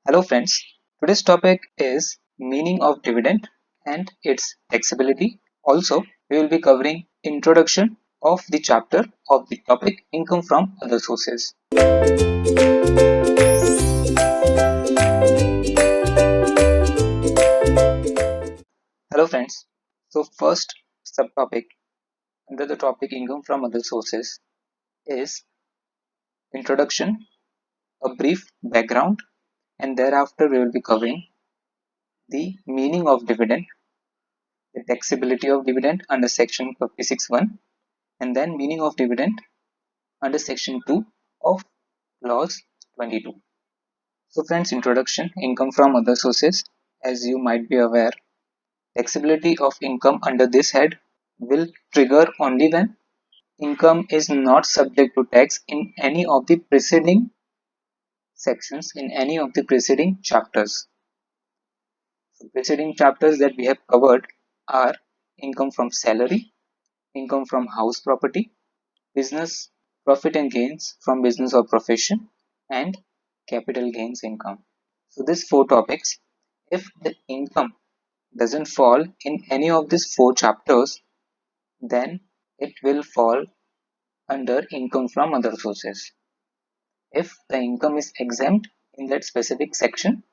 Hello friends, today's topic is meaning of dividend and its taxability. Also, we will be covering introduction of the chapter of the topic income from other sources. Hello friends. So first subtopic under the topic income from other sources is introduction, a brief background, and thereafter we will be covering the meaning of dividend, the taxability of dividend under section 56(1), and then meaning of dividend under section 2 of clause 22. So friends, introduction, income from other sources. As you might be aware, taxability of income under this head will trigger only when income is not subject to tax in any of the preceding sections, in any of the preceding chapters. So preceding chapters that we have covered are income from salary, income from house property, business profit and gains from business or profession, and capital gains income. So these four topics, if the income doesn't fall in any of these four chapters, then it will fall under income from other sources. If the income is exempt in that specific section,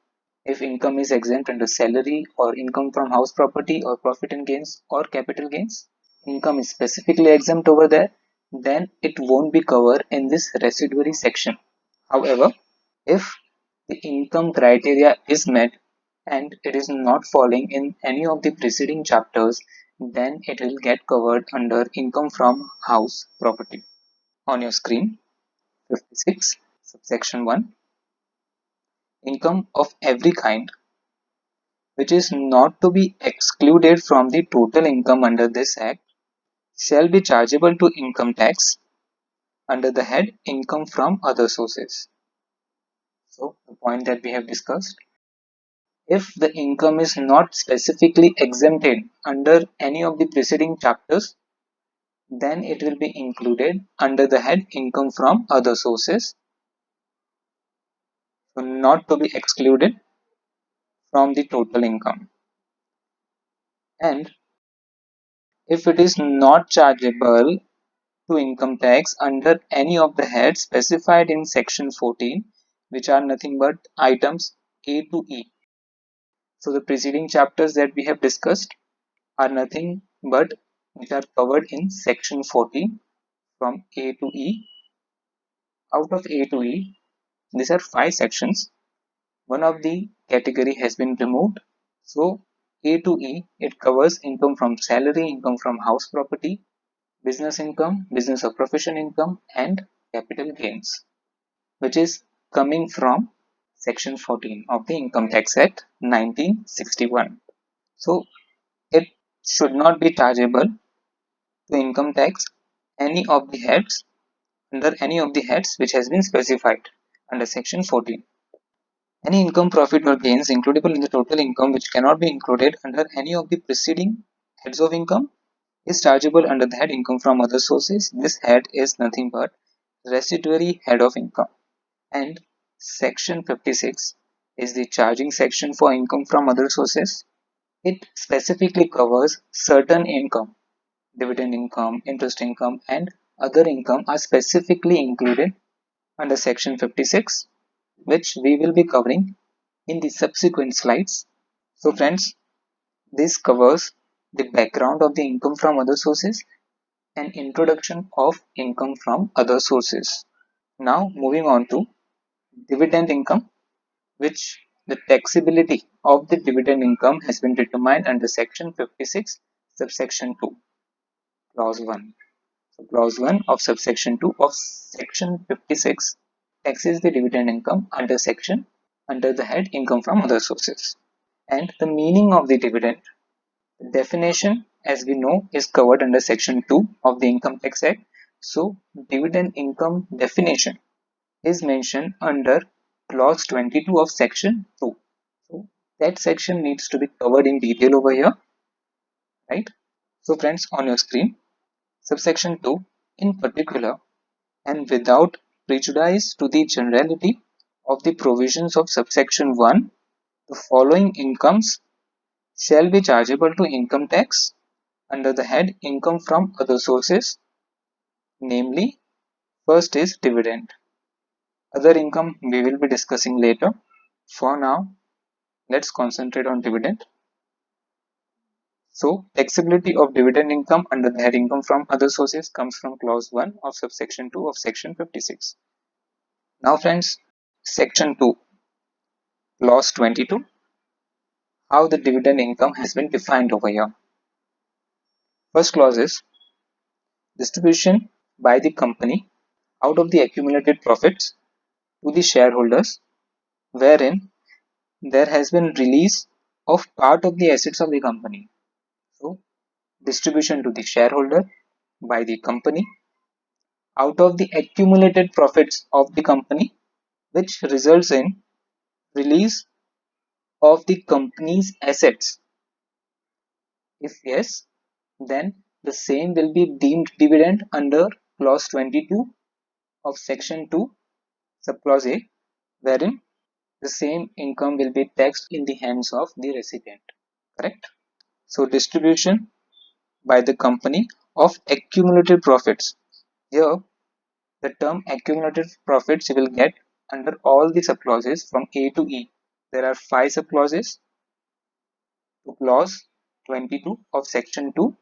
if income is exempt under salary or income from house property or profit and gains or capital gains, income is specifically exempt over there, then it won't be covered in this residuary section. However, if the income criteria is met and it is not falling in any of the preceding chapters, then it will get covered under income from house property. On your screen, 56, subsection 1, income of every kind which is not to be excluded from the total income under this act shall be chargeable to income tax under the head income from other sources. So the point that we have discussed, if the income is not specifically exempted under any of the preceding chapters, then it will be included under the head income from other sources, so not to be excluded from the total income. And if it is not chargeable to income tax under any of the heads specified in section 14, which are nothing but items A to E. So the preceding chapters that we have discussed are nothing but which are covered in section 14 from A to E. Out of A to E, these are 5 sections. One of the category has been removed. So A to E, it covers income from salary, income from house property, business income, business or profession income, and capital gains, which is coming from section 14 of the Income Tax Act 1961. So it should not be chargeable to income tax any of the heads under any of the heads which has been specified under section 14. Any income, profit or gains includable in the total income which cannot be included under any of the preceding heads of income is chargeable under the head income from other sources. This head is nothing but residuary head of income, and section 56 is the charging section for income from other sources. It specifically covers certain income, dividend income, interest income, and other income are specifically included under section 56, which we will be covering in the subsequent slides. So friends, this covers the background of the income from other sources and introduction of income from other sources. Now moving on to dividend income, which the taxability of the dividend income has been determined under section 56 subsection 2 clause 1. So clause 1 of subsection 2 of section 56 taxes the dividend income under the head income from other sources. And the meaning of the dividend, the definition as we know is covered under section 2 of the Income Tax Act. So dividend income definition is mentioned under clause 22 of section 2. So that section needs to be covered in detail over here, right? So friends, on your screen, subsection 2 in particular, and without prejudice to the generality of the provisions of subsection 1, the following incomes shall be chargeable to income tax under the head income from other sources, namely, first is dividend. Other income we will be discussing later. For now, let's concentrate on dividend. So, taxability of dividend income under the head income from other sources comes from clause 1 of subsection 2 of section 56. Now friends, section 2, clause 22, how the dividend income has been defined over here. First clause is distribution by the company out of the accumulated profits to the shareholders, wherein there has been release of part of the assets of the company. So, distribution to the shareholder by the company out of the accumulated profits of the company, which results in release of the company's assets. If yes, then the same will be deemed dividend under clause 22 of section 2 subclause A, wherein the same income will be taxed in the hands of the recipient. Correct? So distribution by the company of accumulated profits. Here the term accumulated profits you will get under all the subclauses from A to E. There are 5 subclauses to clause 22 of section 2.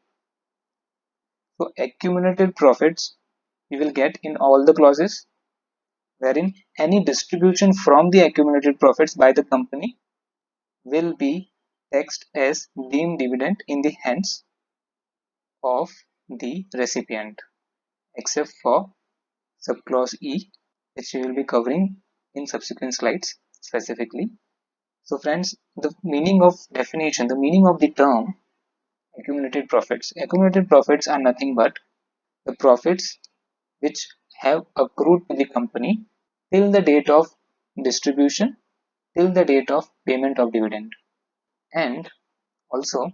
So accumulated profits you will get in all the clauses, wherein any distribution from the accumulated profits by the company will be taxed as deemed dividend in the hands of the recipient, except for subclause E, which we will be covering in subsequent slides specifically. So friends, the meaning of definition, the meaning of the term accumulated profits. Accumulated profits are nothing but the profits which have accrued to the company till the date of distribution, till the date of payment of dividend. And also,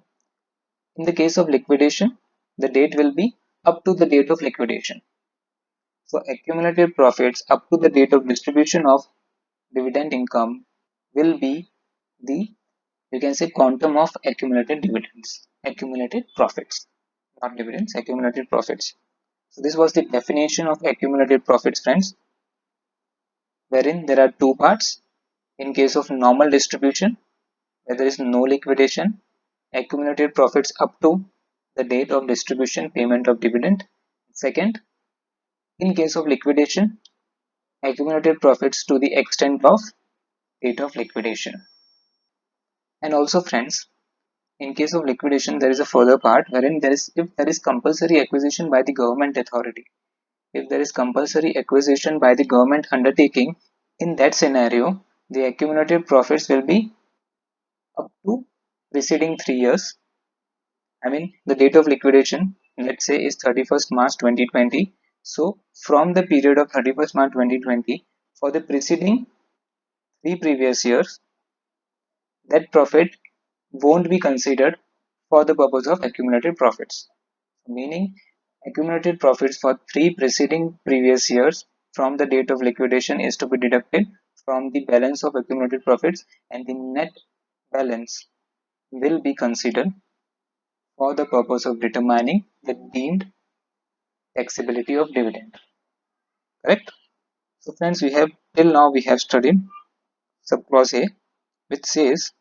in the case of liquidation, the date will be up to the date of liquidation. So accumulated profits up to the date of distribution of dividend income will be the, you can say, quantum of accumulated dividends, accumulated profits, not dividends, accumulated profits. So this was the definition of accumulated profits, friends, wherein there are two parts. In case of normal distribution, where there is no liquidation, accumulated profits up to the date of distribution, payment of dividend. Second, in case of liquidation, accumulated profits to the extent of date of liquidation. And also friends, in case of liquidation, there is a further part wherein there is, if there is compulsory acquisition by the government authority, if there is compulsory acquisition by the government undertaking, in that scenario, the accumulated profits will be up to preceding 3 years. I mean, the date of liquidation, let's say, is 31st March 2020. So, from the period of 31st March 2020, for the preceding 3 previous years, that profit won't be considered for the purpose of accumulated profits. Meaning, accumulated profits for 3 preceding previous years from the date of liquidation is to be deducted from the balance of accumulated profits, and the net balance will be considered for the purpose of determining the deemed taxability of dividend. Correct? So friends, we have till now we have studied subclause A, which says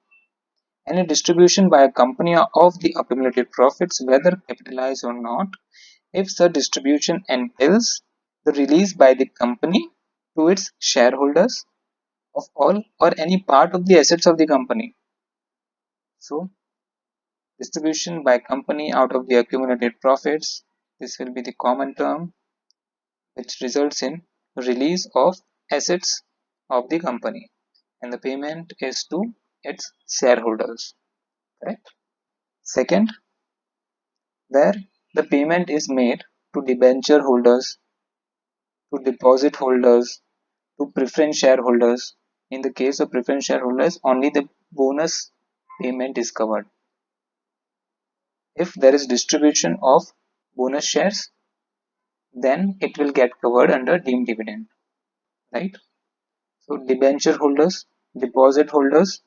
any distribution by a company of the accumulated profits, whether capitalized or not, if such distribution entails the release by the company to its shareholders of all or any part of the assets of the company. So distribution by company out of the accumulated profits, this will be the common term, which results in release of assets of the company, and the payment is to its shareholders. Correct? Second, where the payment is made to debenture holders, to deposit holders, to preference shareholders. In the case of preference shareholders, only the bonus payment is covered. If there is distribution of bonus shares, then it will get covered under deemed dividend, right? So debenture holders, deposit holders,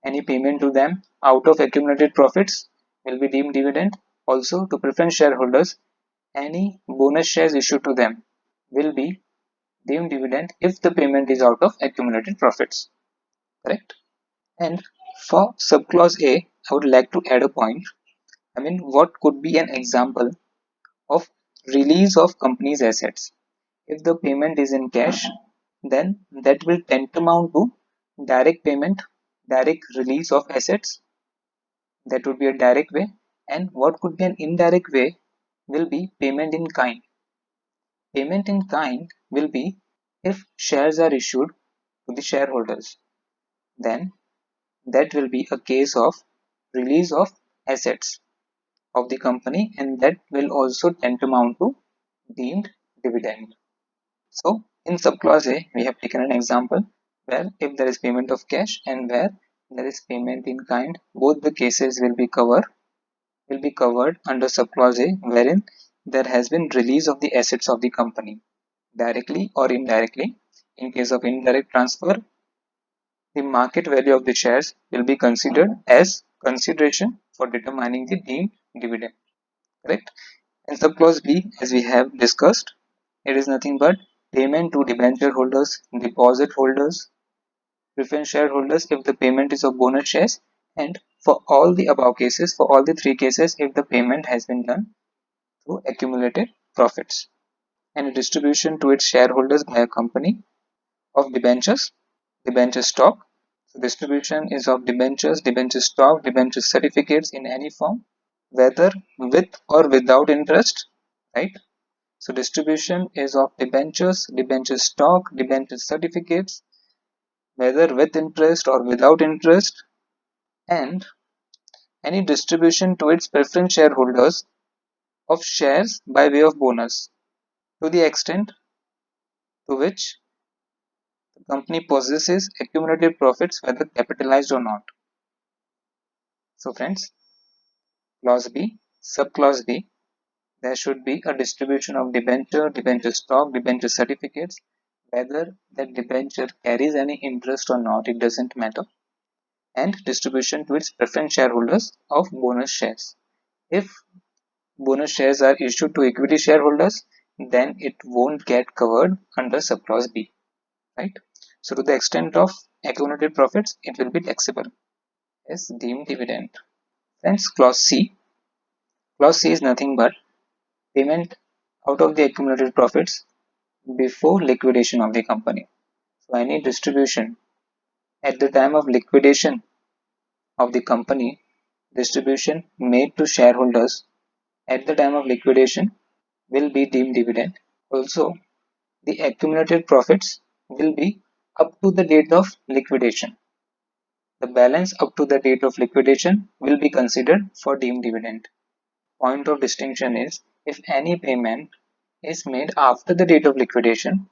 any payment to them out of accumulated profits will be deemed dividend. Also to preference shareholders, any bonus shares issued to them will be deemed dividend if the payment is out of accumulated profits. Correct? And for subclause A, I would like to add a point. I mean, what could be an example of release of company's assets? If the payment is in cash, then that will tend to amount to direct payment, direct release of assets. That would be a direct way. And what could be an indirect way will be payment in kind. Payment in kind will be if shares are issued to the shareholders, then that will be a case of release of assets of the company, and that will also tend to amount to deemed dividend. So in subclause A, we have taken an example where if there is payment of cash and where there is payment in kind, both the cases will be covered under subclause A, wherein there has been release of the assets of the company directly or indirectly. In case of indirect transfer, the market value of the shares will be considered as consideration for determining the deemed dividend. Correct? And subclause B, as we have discussed, it is nothing but payment to debenture holders, deposit holders, preference shareholders if the payment is of bonus shares, and for all the above cases, for all the three cases, if the payment has been done through accumulated profits and a distribution to its shareholders by a company of debentures, debenture stock. So distribution is of debentures, debenture stock, debenture certificates in any form, whether with or without interest, right? So distribution is of debentures, debenture stock, debenture certificates, whether with interest or without interest, and any distribution to its preference shareholders of shares by way of bonus to the extent to which the company possesses accumulated profits, whether capitalized or not. So friends, clause B, subclause B, there should be a distribution of debenture, debenture stock, debenture certificates, whether that debenture carries any interest or not, it doesn't matter, and distribution to its preference shareholders of bonus shares. If bonus shares are issued to equity shareholders, then it won't get covered under subclause B, right? So to the extent of accumulated profits, it will be taxable as deemed dividend. Friends, clause C. Clause C is nothing but payment out of the accumulated profits before liquidation of the company. So any distribution at the time of liquidation of the company, distribution made to shareholders at the time of liquidation will be deemed dividend. Also, the accumulated profits will be up to the date of liquidation. The balance up to the date of liquidation will be considered for deemed dividend. Point of distinction is if any payment is made after the date of liquidation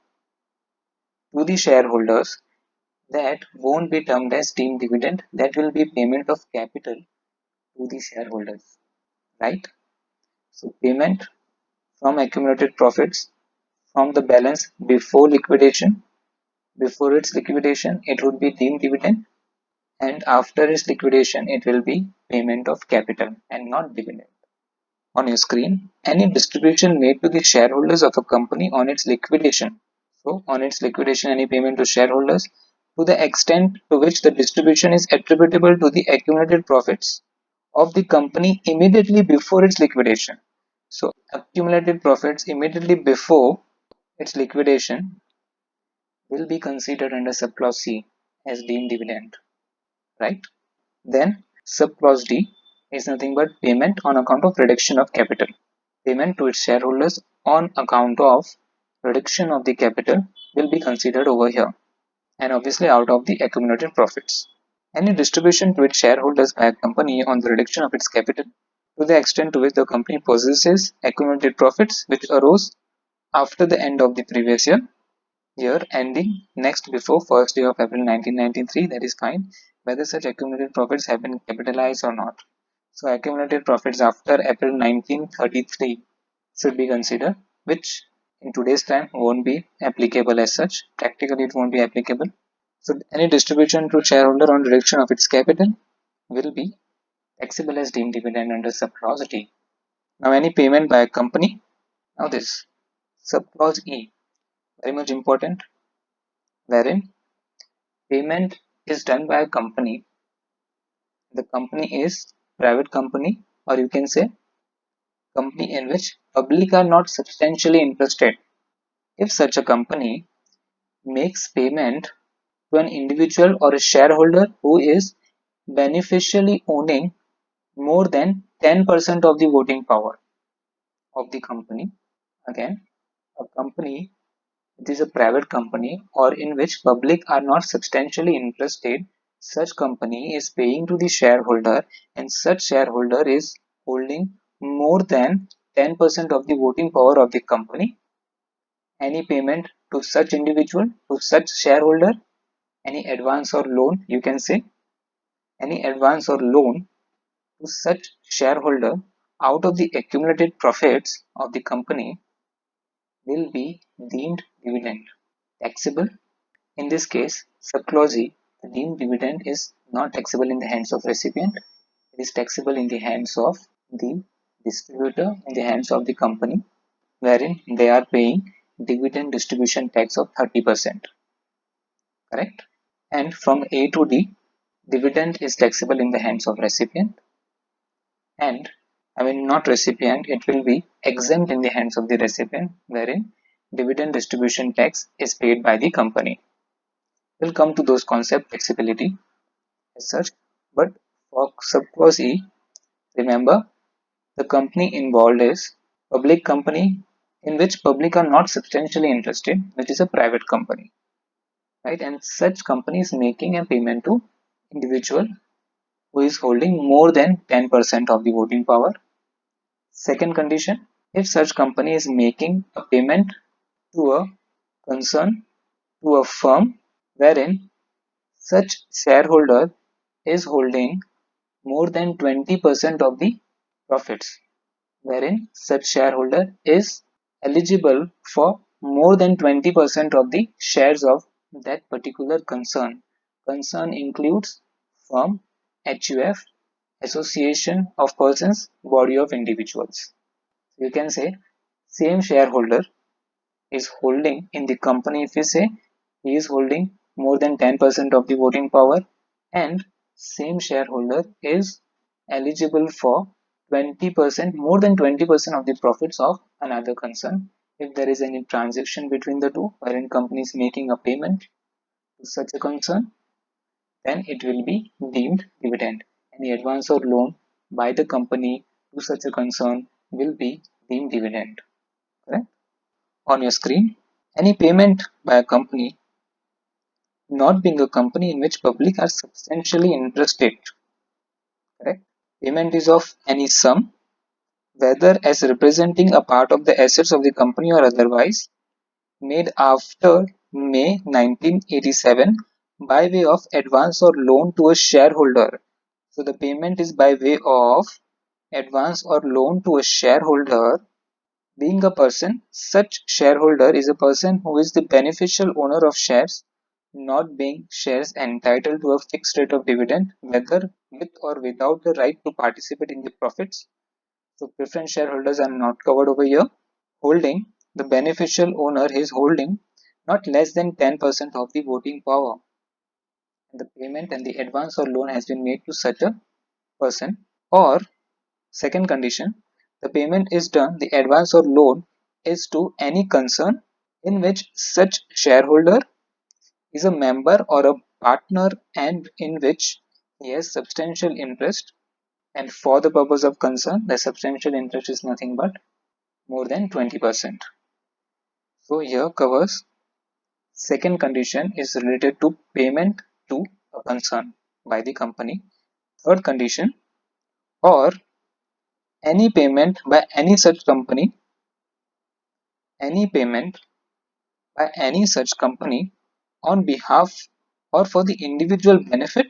to the shareholders, that won't be termed as deemed dividend, that will be payment of capital to the shareholders, right? So payment from accumulated profits from the balance before its liquidation it would be deemed dividend, and after its liquidation it will be payment of capital and not dividend. On your screen, any distribution made to the shareholders of a company on its liquidation. So on its liquidation, any payment to shareholders to the extent to which the distribution is attributable to the accumulated profits of the company immediately before its liquidation. So accumulated profits immediately before its liquidation will be considered under subclause C as deemed dividend, right? Then subclause D is nothing but payment on account of reduction of capital. Payment to its shareholders on account of reduction of the capital will be considered over here, and obviously out of the accumulated profits. Any distribution to its shareholders by a company on the reduction of its capital to the extent to which the company possesses accumulated profits which arose after the end of the previous year ending next before first day of April 1993, that is fine, whether such accumulated profits have been capitalized or not. So accumulated profits after April 1933 should be considered, which in today's time won't be applicable as such. Practically it won't be applicable. So any distribution to shareholder on reduction of its capital will be taxable as deemed dividend under subclause D. Now any payment by a company, now this subclause E, very much important, wherein payment is done by a company. The company is private company, or you can say company in which public are not substantially interested. If such a company makes payment to an individual or a shareholder who is beneficially owning more than 10% of the voting power of the company. Again, a company which is a private company or in which public are not substantially interested, such company is paying to the shareholder and such shareholder is holding more than 10% of the voting power of the company. Any payment to such individual, to such shareholder, any advance or loan, you can say, any advance or loan to such shareholder out of the accumulated profits of the company will be deemed dividend. Taxable. In this case, subclause E, the deemed dividend is not taxable in the hands of recipient. It is taxable in the hands of the distributor, in the hands of the company, wherein they are paying dividend distribution tax of 30%. Correct? And from A to D, dividend is taxable in the hands of recipient, and not recipient, it will be exempt in the hands of the recipient, wherein dividend distribution tax is paid by the company. We'll come to those concept taxability as such, but for subclause E, remember the company involved is public company in which public are not substantially interested, which is a private company, right? And such company is making a payment to individual who is holding more than 10% of the voting power. Second condition, if such company is making a payment to a concern, to a firm wherein such shareholder is holding more than 20% of the profits, wherein such shareholder is eligible for more than 20% of the shares of that particular concern. Concern includes firm, HUF, association of persons, body of individuals. You can say same shareholder is holding in the company. If you say he is holding more than 10% of the voting power, and same shareholder is eligible for 20%, more than 20% of the profits of another concern. If there is any transaction between the two wherein company is making a payment to such a concern, then it will be deemed dividend. Any advance or loan by the company to such a concern will be deemed dividend. Correct? On your screen, any payment by a company not being a company in which public are substantially interested. Correct? Payment is of any sum, whether as representing a part of the assets of the company or otherwise, made after May 1987 by way of advance or loan to a shareholder. So the payment is by way of advance or loan to a shareholder. Being a person, such shareholder is a person who is the beneficial owner of shares, not being shares entitled to a fixed rate of dividend, whether with or without the right to participate in the profits. So preference shareholders are not covered over here. Holding, the beneficial owner is holding not less than 10% of the voting power. And the payment and the advance or loan has been made to such a person. Or second condition, the payment is done, the advance or loan is to any concern in which such shareholder is a member or a partner and in which he has substantial interest, and for the purpose of concern the substantial interest is nothing but more than 20%. So here covers second condition is related to payment to a concern by the company. Third condition, or any payment by any such company, any payment by any such company on behalf or for the individual benefit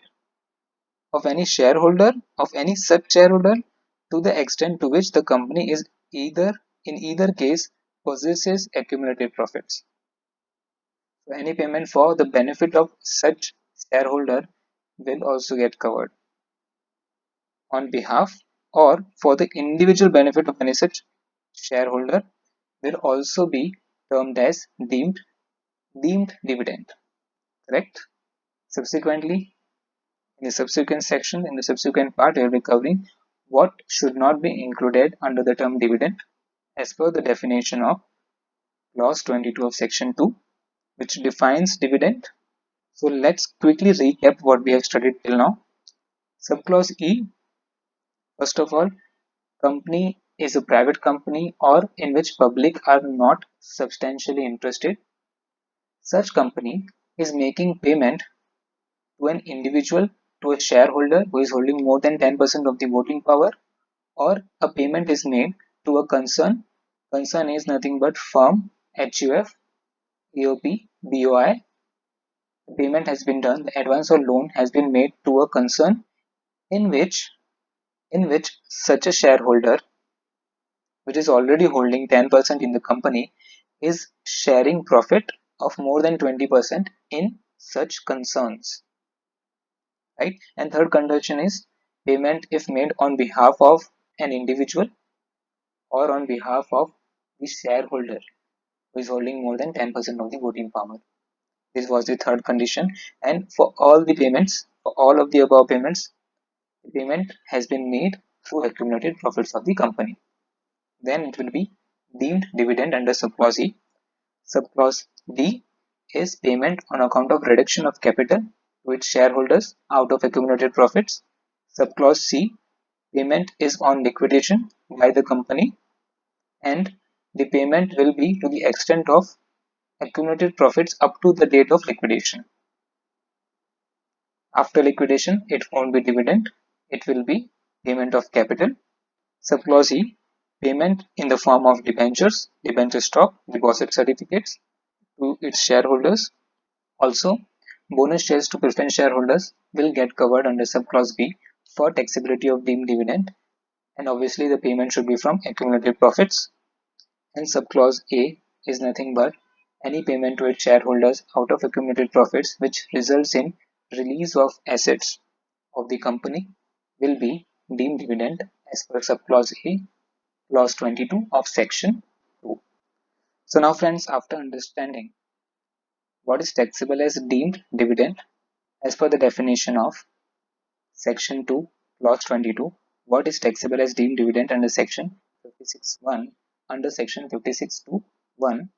of any shareholder of any such shareholder to the extent to which the company is either in either case possesses accumulated profits. So any payment for the benefit of such shareholder will also get covered on behalf, or for the individual benefit of any such shareholder will also be termed as deemed dividend. Correct? Subsequently, in the subsequent section, in the subsequent part, we will be covering what should not be included under the term dividend as per the definition of clause 22 of section 2, which defines dividend. So let's quickly recap what we have studied till now. Subclause E, first of all, company is a private company or in which public are not substantially interested. Such company is making payment to an individual, to a shareholder who is holding more than 10% of the voting power, or a payment is made to a concern. Concern is nothing but firm, HUF, EOP, BOI. The payment has been done, the advance or loan has been made to a concern in which such a shareholder which is already holding 10% in the company is sharing profit of more than 20% in such concerns, right? And third condition is payment if made on behalf of an individual or on behalf of the shareholder who is holding more than 10% of the voting power. This was the third condition, and for all the payments, for all of the above payments, the payment has been made through accumulated profits of the company. Then it will be deemed dividend under subclause E. Subclause D is payment on account of reduction of capital to its shareholders out of accumulated profits. Subclause C, payment is on liquidation by the company, and the payment will be to the extent of accumulated profits up to the date of liquidation. After liquidation, it won't be dividend, it will be payment of capital. Subclause E, payment in the form of debentures, debenture stock, deposit certificates to its shareholders. Also, bonus shares to preference shareholders will get covered under subclause B for taxability of deemed dividend, and obviously the payment should be from accumulated profits. And subclause A is nothing but any payment to its shareholders out of accumulated profits which results in release of assets of the company will be deemed dividend as per subclause A, clause 22 of section 2. So now friends, after understanding what is taxable as deemed dividend as per the definition of section 2, clause 22, what is taxable as deemed dividend under section 56.1, under section 56.2.1,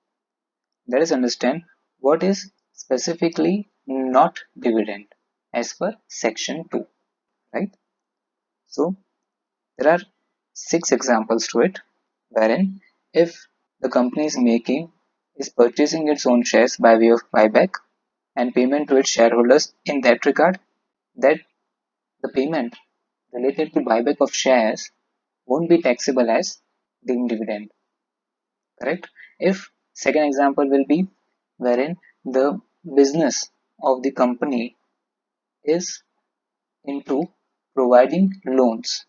let us understand what is specifically not dividend as per section 2, right? So there are 6 examples to it, wherein if the company is purchasing its own shares by way of buyback and payment to its shareholders in that regard, that the payment related to buyback of shares won't be taxable as deemed dividend, correct? If second example will be wherein the business of the company is into providing loans.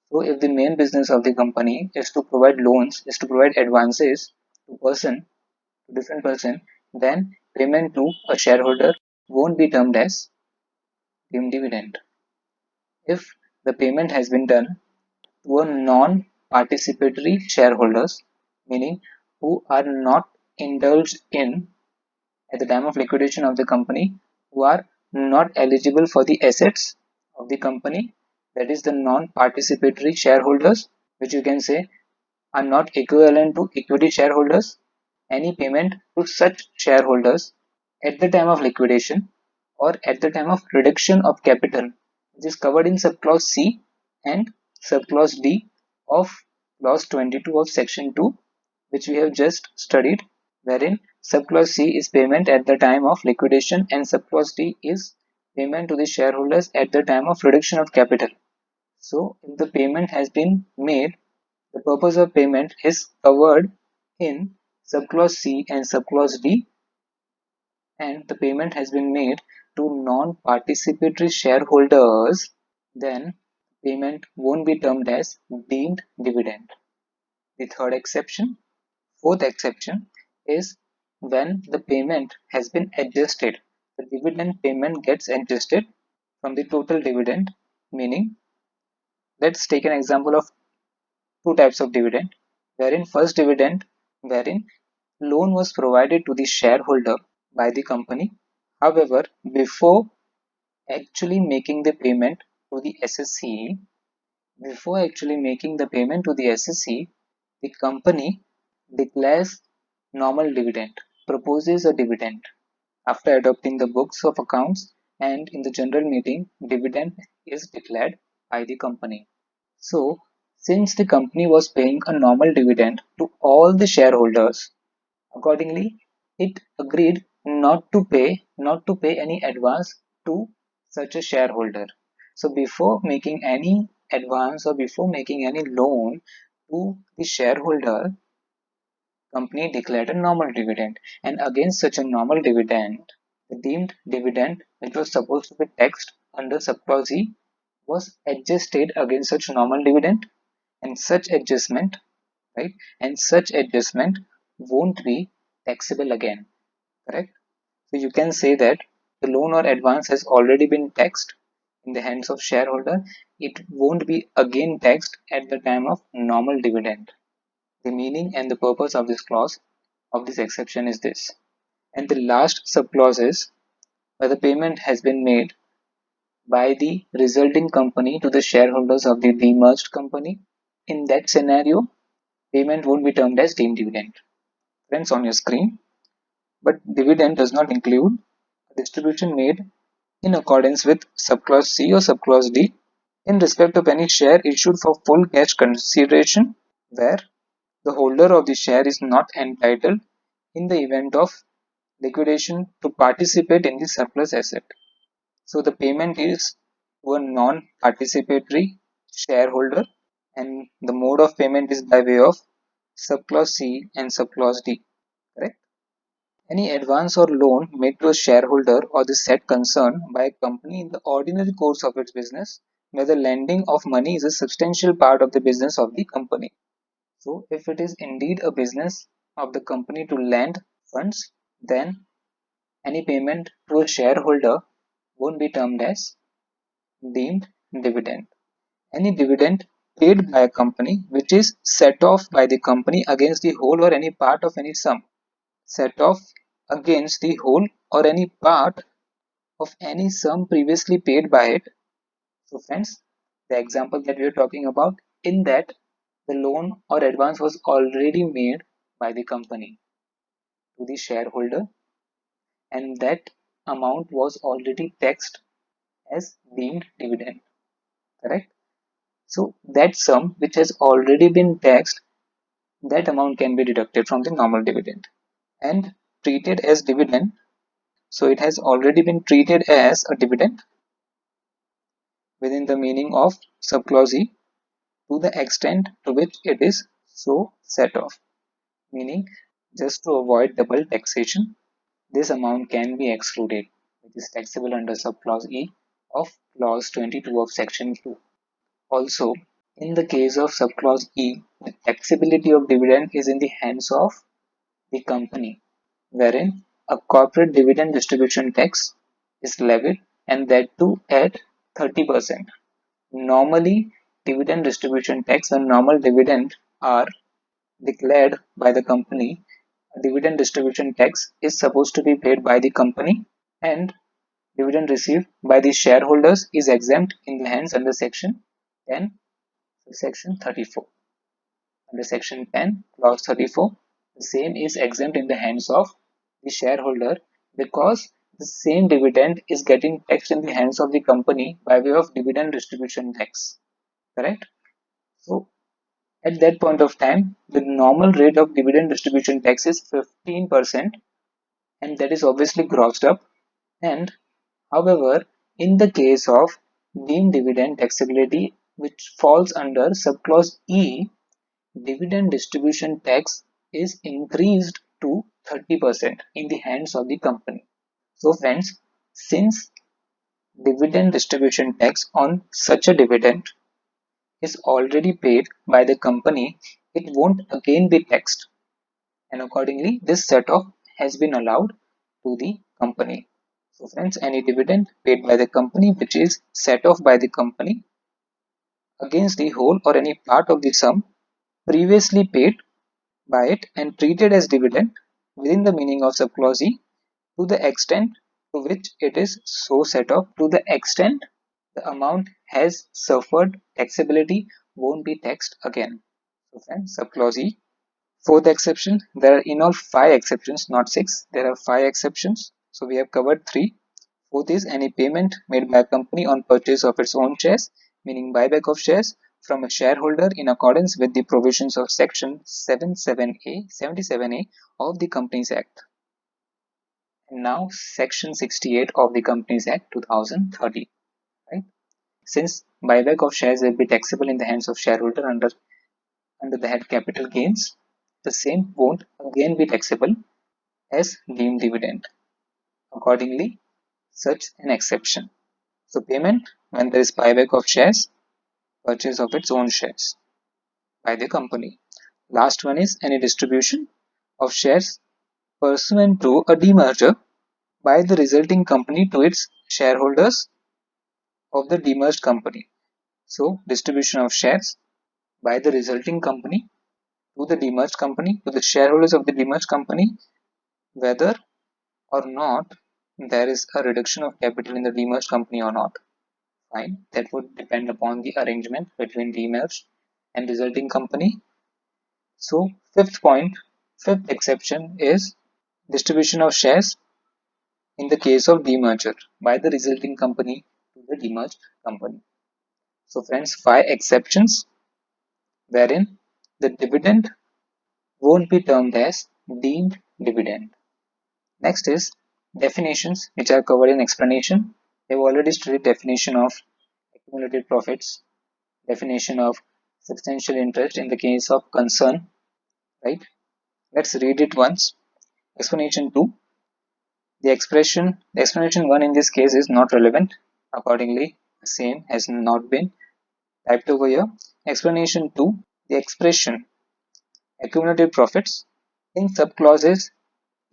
So if the main business of the company is to provide loans, is to provide advances to different person, then payment to a shareholder won't be termed as deemed dividend. If the payment has been done to a non-participatory shareholders, meaning who are not indulged in at the time of liquidation of the company, who are not eligible for the assets of the company, that is the non-participatory shareholders, which you can say are not equivalent to equity shareholders. Any payment to such shareholders at the time of liquidation or at the time of reduction of capital, which is covered in subclause C and subclause D of clause 22 of section 2, which we have just studied, wherein subclause C is payment at the time of liquidation and subclause D is payment to the shareholders at the time of reduction of capital. So if the payment has been made, the purpose of payment is covered in subclause C and subclause D, and the payment has been made to non-participatory shareholders, then payment won't be termed as deemed dividend. The third exception, Fourth exception is when the payment has been adjusted. The dividend payment gets adjusted from the total dividend, meaning let's take an example of two types of dividend, wherein first dividend, wherein loan was provided to the shareholder by the company. However, before actually making the payment to the SSC, before actually making the payment to the SSC, the company declares normal dividend, proposes a dividend. After adopting the books of accounts and in the general meeting, dividend is declared by the company. So, since the company was paying a normal dividend to all the shareholders, accordingly, it agreed not to pay any advance to such a shareholder. So before making any advance or before making any loan to the shareholder, company declared a normal dividend, and against such a normal dividend, the deemed dividend which was supposed to be taxed under subclause E was adjusted against such normal dividend, and such adjustment, right, and such adjustment won't be taxable again, correct? So you can say that the loan or advance has already been taxed in the hands of shareholder. It won't be again taxed at the time of normal dividend. The meaning and the purpose of this clause of this exception is this. And the last subclause is where the payment has been made by the resulting company to the shareholders of the demerged company. In that scenario, payment won't be termed as deemed dividend. Friends, on your screen, but dividend does not include a distribution made in accordance with subclause C or subclause D in respect of any share issued for full cash consideration, where the holder of the share is not entitled in the event of liquidation to participate in the surplus asset. So the payment is to a non-participatory shareholder, and the mode of payment is by way of subclause C and subclause D, correct? Any advance or loan made to a shareholder or the said concern by a company in the ordinary course of its business, where the lending of money is a substantial part of the business of the company. So, if it is indeed a business of the company to lend funds, then any payment to a shareholder won't be termed as deemed dividend. Any dividend paid by a company which is set off by the company against the whole or any part of any sum, set off against the whole or any part of any sum previously paid by it. So friends, the example that we are talking about, in that the loan or advance was already made by the company to the shareholder, and that amount was already taxed as deemed dividend, correct? So that sum which has already been taxed, that amount can be deducted from the normal dividend and treated as dividend. So it has already been treated as a dividend within the meaning of subclause E to the extent to which it is so set off. Meaning, just to avoid double taxation, this amount can be excluded, which is taxable under subclause E of clause 22 of section 2. Also, in the case of subclause E, the taxability of dividend is in the hands of the company, wherein a corporate dividend distribution tax is levied, and that too at 30%. Normally, dividend distribution tax and normal dividend are declared by the company. Dividend distribution tax is supposed to be paid by the company, and dividend received by the shareholders is exempt in the hands under section 10, section 34. Under section 10, clause 34, the same is exempt in the hands of the shareholder because the same dividend is getting taxed in the hands of the company by way of dividend distribution tax, correct? So at that point of time, the normal rate of dividend distribution tax is 15%, and that is obviously grossed up. And however, in the case of deemed dividend taxability, which falls under subclause E, dividend distribution tax is increased to 30% in the hands of the company. So friends, since dividend distribution tax on such a dividend is already paid by the company, it won't again be taxed. and accordingly this set-off has been allowed to the company. So friends, any dividend paid by the company which is set off by the company against the whole or any part of the sum previously paid by it and treated as dividend within the meaning of subclause E, to the extent to which it is so set off, to the extent the amount has suffered taxability, won't be taxed again. So friends, subclause E. Fourth exception, there are in all 5 exceptions, not 6. There are 5 exceptions. So we have covered 3. Fourth is any payment made by a company on purchase of its own shares, meaning buyback of shares from a shareholder in accordance with the provisions of Section 77A of the Companies Act. And now Section 68 of the Companies Act 2013. Right? Since buyback of shares will be taxable in the hands of shareholder under the head capital gains, the same won't again be taxable as deemed dividend. Accordingly, such an exception. So payment when there is buyback of shares, purchase of its own shares by the company. Last one is any distribution of shares pursuant to a demerger by the resulting company to its shareholders of the demerged company. So distribution of shares by the resulting company to the demerged company, to the shareholders of the demerged company, whether or not there is a reduction of capital in the demerged company or not. Fine, that would depend upon the arrangement between demerged and resulting company. So fifth exception is distribution of shares in the case of demerger by the resulting company to the demerged company. So friends, 5 exceptions wherein the dividend won't be termed as deemed dividend. Next is definitions, which are covered in explanation. We have already studied definition of accumulated profits, definition of substantial interest in the case of concern, right? Let's read it once. Explanation 2. The explanation 1 in this case is not relevant. Accordingly, the same has not been typed over here. Explanation 2. The expression accumulated profits in subclauses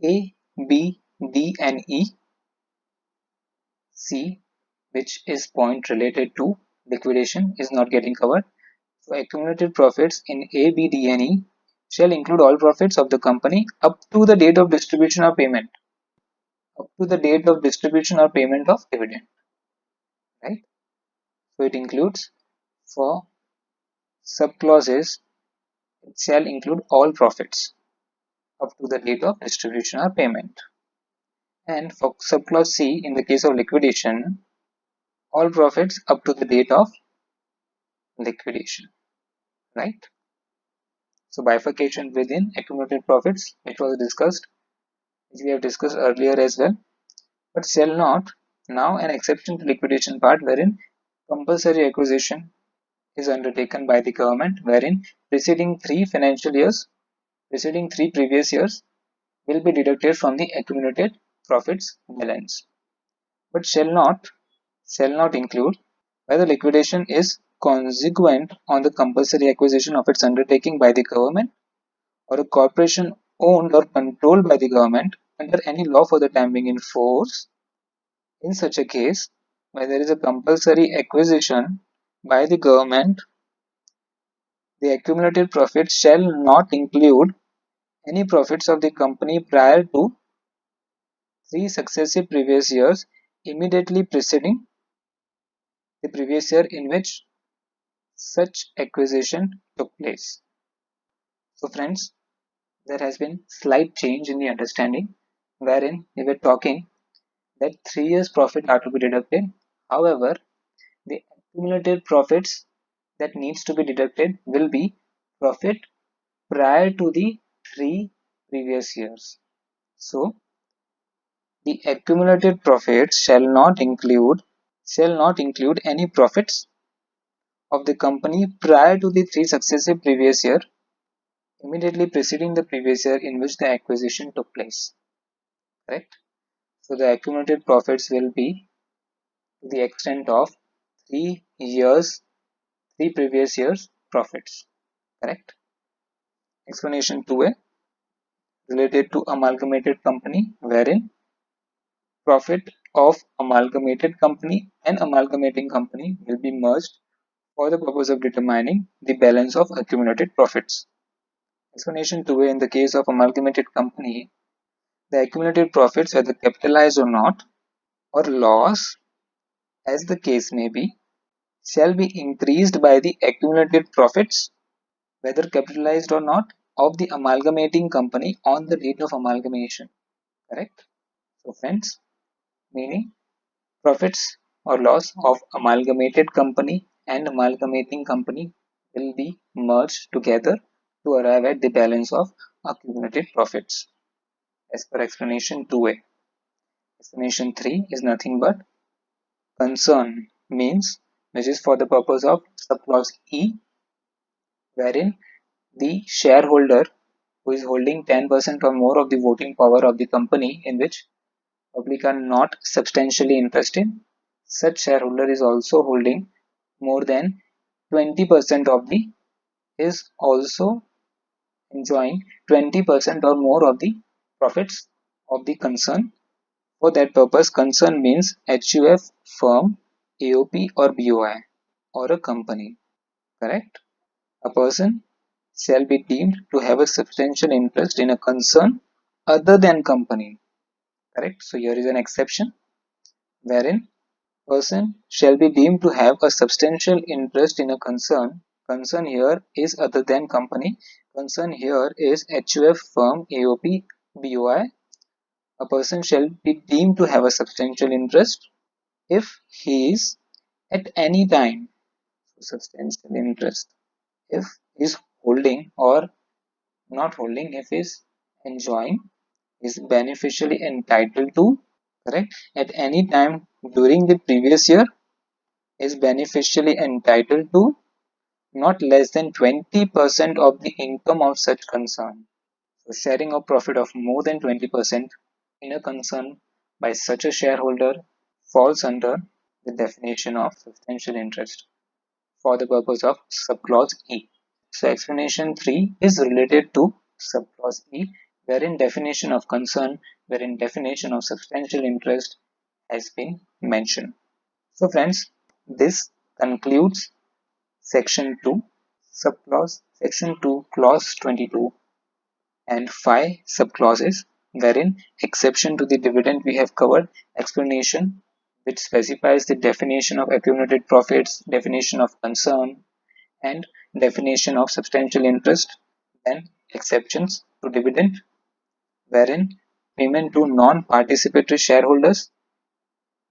A, B, D and E, C, which is point related to liquidation, is not getting covered. So accumulated profits in A, B, D and E shall include all profits of the company up to the date of distribution or payment. Up to the date of distribution or payment of dividend. Right? So it includes, for subclauses, it shall include all profits up to the date of distribution or payment. And for subclause C, in the case of liquidation, all profits up to the date of liquidation. Right? So bifurcation within accumulated profits, which was discussed, which we have discussed earlier as well, but shall not. Now an exception to liquidation part wherein compulsory acquisition is undertaken by the government, wherein preceding 3 previous years will be deducted from the accumulated profits balance, but shall not include whether liquidation is consequent on the compulsory acquisition of its undertaking by the government or a corporation owned or controlled by the government under any law for the time being in force. In such a case, where there is a compulsory acquisition by the government, the accumulated profits shall not include any profits of the company prior to 3 successive previous years immediately preceding the previous year in which such acquisition took place. So friends, there has been slight change in the understanding wherein we were talking that 3 years profit are to be deducted. However, the accumulated profits that needs to be deducted will be profit prior to the 3 previous years. So the accumulated profits shall not include any profits of the company prior to the 3 successive previous year immediately preceding the previous year in which the acquisition took place. Correct? So the accumulated profits will be to the extent of 3 previous years profits. Correct? Explanation 2a. related to amalgamated company, wherein profit of amalgamated company and amalgamating company will be merged for the purpose of determining the balance of accumulated profits. Explanation 2a: in the case of amalgamated company, the accumulated profits, whether capitalized or not, or loss, as the case may be, shall be increased by the accumulated profits, whether capitalized or not, of the amalgamating company on the date of amalgamation. Correct? So, friends, meaning profits or loss of amalgamated company and amalgamating company will be merged together to arrive at the balance of accumulated profits as per explanation 2a. Explanation 3 is nothing but concern, means which is for the purpose of subclause E, wherein the shareholder who is holding 10% or more of the voting power of the company in which public are not substantially interested, such shareholder is also holding more than 20% of the is also enjoying 20% or more of the profits of the concern. For that purpose, concern means HUF, firm, AOP or BOI or a company. Correct? A person shall be deemed to have a substantial interest in a concern other than company. Correct? So here is an exception wherein person shall be deemed to have a substantial interest in a concern. Concern here is other than company. Concern here is HUF, firm, AOP, BOI. A person shall be deemed to have a substantial interest if he is at any time substantial interest. If he is holding or not holding, if he is enjoying, is beneficially entitled to, correct, at any time during the previous year, is beneficially entitled to not less than 20% of the income of such concern. So sharing of profit of more than 20% in a concern by such a shareholder falls under the definition of substantial interest for the purpose of subclause E. So explanation 3 is related to subclause E, wherein definition of concern, wherein definition of substantial interest has been mentioned. So friends, this concludes section 2, subclause, section 2, clause 22 and 5 subclauses, wherein exception to the dividend we have covered, explanation which specifies the definition of accumulated profits, definition of concern, and definition of substantial interest, then exceptions to dividend, wherein payment to non-participatory shareholders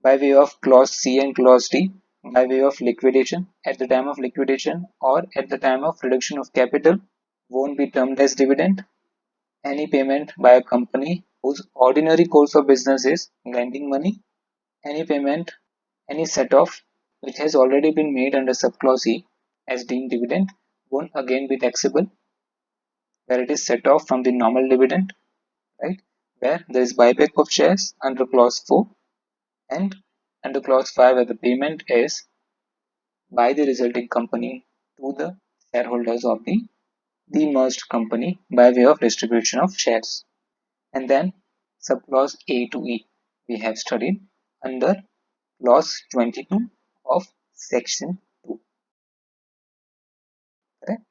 by way of clause C and clause D by way of liquidation, at the time of liquidation or at the time of reduction of capital, won't be termed as dividend. Any payment by a company whose ordinary course of business is lending money, any payment, any set off which has already been made under subclause E as deemed dividend won't again be taxable, where it is set off from the normal dividend, right? Where there is buyback of shares under clause 4 and under clause 5 where the payment is by the resulting company to the shareholders of the demerged company by way of distribution of shares. And then subclause A to E we have studied under clause 22 of section 2. Correct?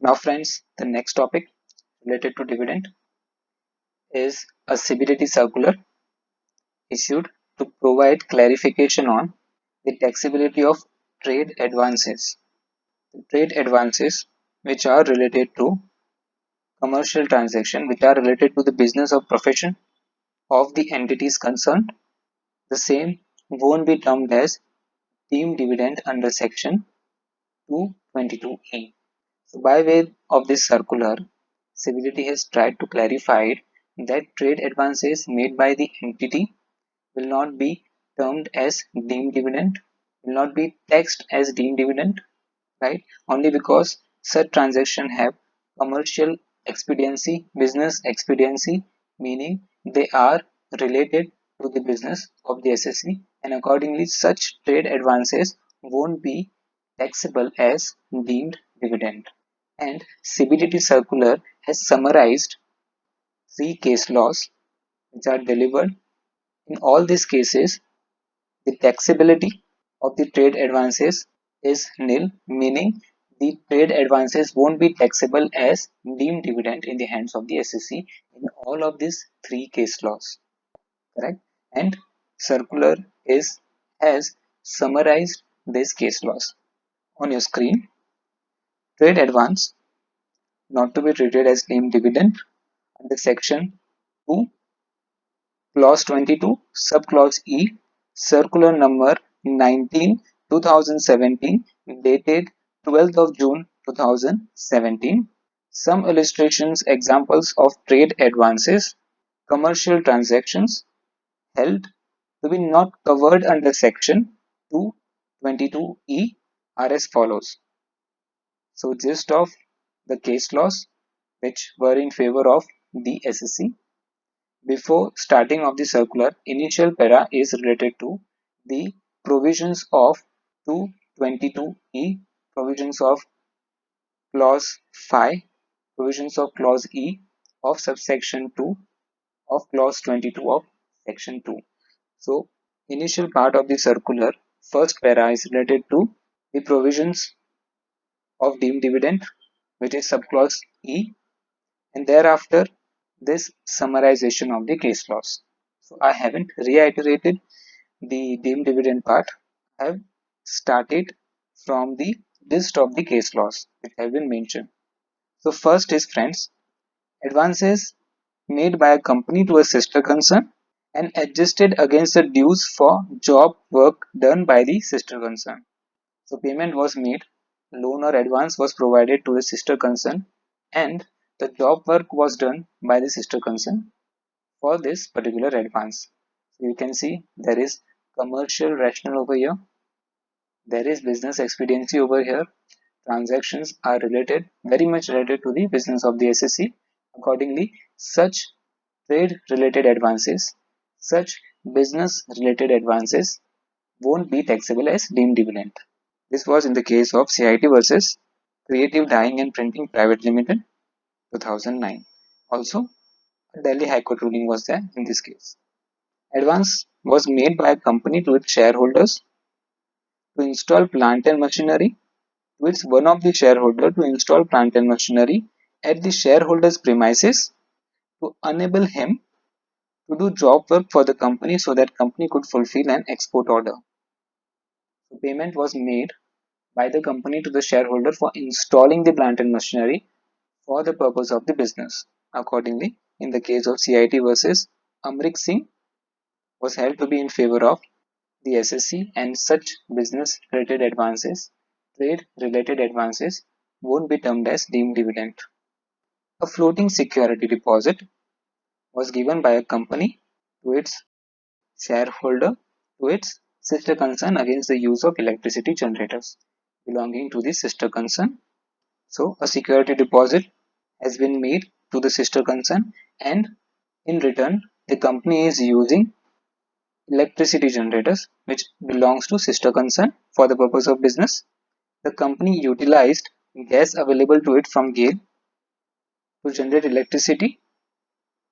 Now friends, the next topic related to dividend is a CBDT circular issued to provide clarification on the taxability of trade advances. The trade advances which are related to commercial transaction, which are related to the business or profession of the entities concerned, the same won't be termed as deemed dividend under section 222E. So by way of this circular, CBDT has tried to clarify that trade advances made by the entity will not be termed as deemed dividend, will not be taxed as deemed dividend, right? Only because such transactions have commercial expediency, business expediency, meaning they are related to the business of the SSE, and accordingly such trade advances won't be taxable as deemed dividend. And CBDT circular has summarized three case laws which are delivered. In all these cases, the taxability of the trade advances is nil, meaning the trade advances won't be taxable as deemed dividend in the hands of the SEC in all of these three case laws. Correct? And circular is has summarized these case laws. On your screen, trade advance not to be treated as deemed dividend under section 2, clause 22, subclause E, circular number 19 2017, dated 12th of June 2017. Some illustrations, examples of trade advances, commercial transactions held to be not covered under section 222E are as follows. So gist of the case laws which were in favor of the SEC. Before starting of the circular, initial para is related to the provisions of 222E, provisions of clause 5, provisions of clause E of subsection 2 of clause 22 of section 2. So initial part of the circular, first para is related to the provisions of deemed dividend, which is subclause E, and thereafter this summarization of the case laws. So I haven't reiterated the deemed dividend part. I have started from the list of the case laws which have been mentioned. So first is, friends, advances made by a company to a sister concern and adjusted against the dues for job work done by the sister concern. So payment was made, loan or advance was provided to the sister concern, and the job work was done by the sister concern for this particular advance. So you can see there is commercial rationale over here, there is business expediency over here. Transactions are related, very much related to the business of the SEC. Accordingly, such trade related advances, such business related advances won't be taxable as deemed dividend. This was in the case of CIT versus Creative Dyeing and Printing Private Limited 2009. Also, a Delhi High Court ruling was there in this case. Advance was made by a company to its shareholders to install plant and machinery, to its one of the shareholder to install plant and machinery at the shareholder's premises to enable him to do job work for the company so that company could fulfill an export order. So payment was made by the company to the shareholder for installing the plant and machinery for the purpose of the business. Accordingly, in the case of CIT versus Amrik Singh was held to be in favor of the SSC, and such business related advances, trade related advances won't be termed as deemed dividend. A floating security deposit was given by a company to its shareholder to its sister concern against the use of electricity generators belonging to the sister concern. So a security deposit has been made to the sister concern, and in return the company is using electricity generators which belongs to sister concern for the purpose of business. The company utilized gas available to it from GAIL to generate electricity,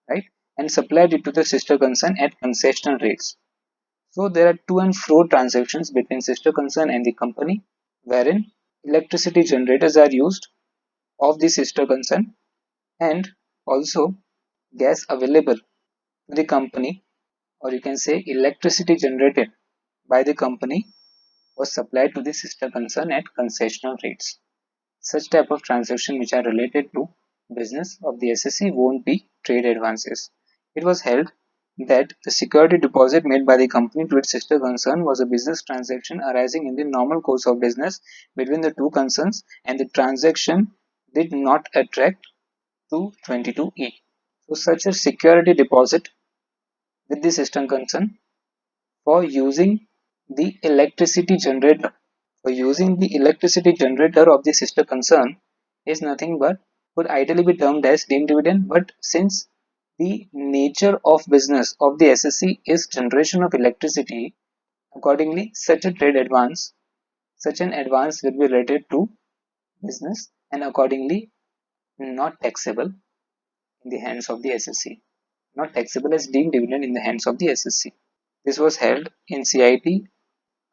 right, and supplied it to the sister concern at concessional rates. So there are to and fro transactions between sister concern and the company, wherein electricity generators are used of the sister concern, and also gas available to the company, or you can say electricity generated by the company, was supplied to the sister concern at concessional rates. Such type of transaction which are related to business of the SSC won't be trade advances. It was held that the security deposit made by the company to its sister concern was a business transaction arising in the normal course of business between the two concerns, and the transaction did not attract to 22E. So such a security deposit with the system concern for using the electricity generator of the sister concern is nothing but could ideally be termed as deemed dividend, but since the nature of business of the SSC is generation of electricity, accordingly such an advance will be related to business and accordingly not taxable in the hands of the SSC, not taxable as deemed dividend in the hands of the SSC. This was held in CIT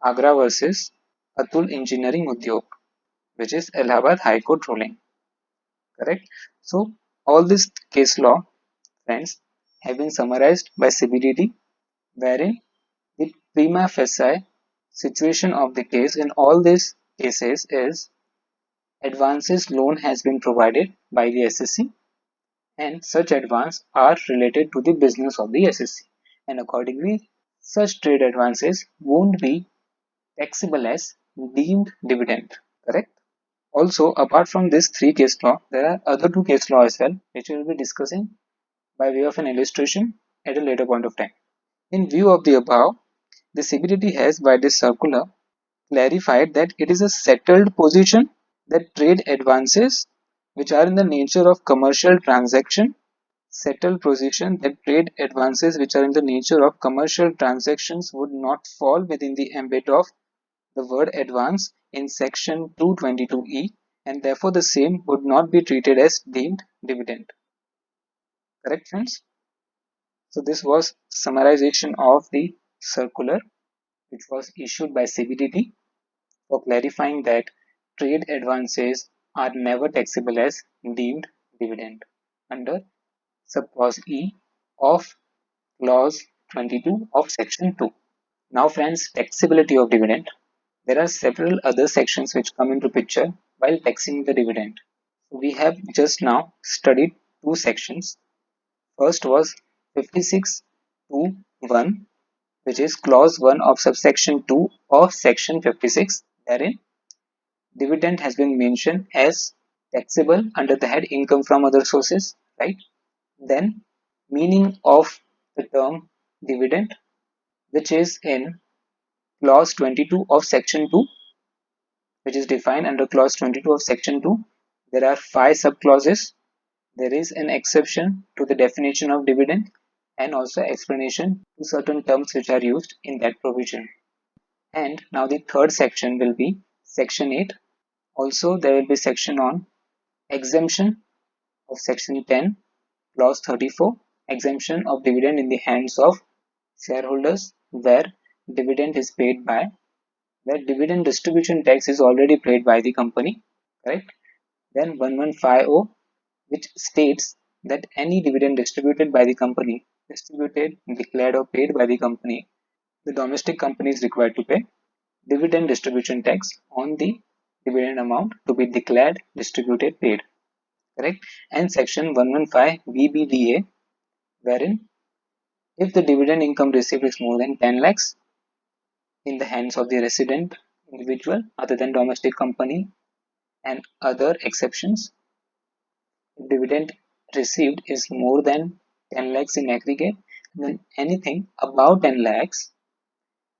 Agra versus Atul Engineering Udyog, which is Allahabad High Court ruling. Correct? So, all this case law, friends, have been summarized by CBDT, wherein the prima facie situation of the case in all these cases is advances loan has been provided by the SSC, and such advance are related to the business of the SSC, and accordingly such trade advances won't be taxable as deemed dividend. Correct? Also, apart from this three case law, there are other two case law as well, which we will be discussing by way of an illustration at a later point of time. In view of the above, the CBDT has by this circular clarified that it is a settled position that trade advances which are in the nature of commercial transaction, settled position that trade advances which are in the nature of commercial transactions would not fall within the ambit of the word advance in section 222E, and therefore the same would not be treated as deemed dividend. Correct, friends? So this was summarization of the circular which was issued by CBDT for clarifying that trade advances are never taxable as deemed dividend under subclause E of clause 22 of section 2. Now friends, taxability of dividend. There are several other sections which come into picture while taxing the dividend. We have just now studied two sections. First was 56(2)(1), which is clause 1 of subsection 2 of section 56, wherein dividend has been mentioned as taxable under the head income from other sources, right? Then meaning of the term dividend, which is in clause 22 of section 2, which is defined under clause 22 of section 2. There are 5 subclauses. There is an exception to the definition of dividend and also explanation to certain terms which are used in that provision. And now the third section will be section 8. Also there will be section on exemption of section 10, clause 34, exemption of dividend in the hands of shareholders where dividend is paid by, where dividend distribution tax is already paid by the company, right? Then 1150, which states that any dividend distributed by the company, distributed, declared or paid by the company, the domestic company is required to pay dividend distribution tax on the dividend amount to be declared, distributed, paid. Correct? And section 115 BBDA, wherein if the dividend income received is more than 10 lakhs in the hands of the resident individual other than domestic company and other exceptions, if dividend received is more than 10 lakhs in aggregate, then anything above 10 lakhs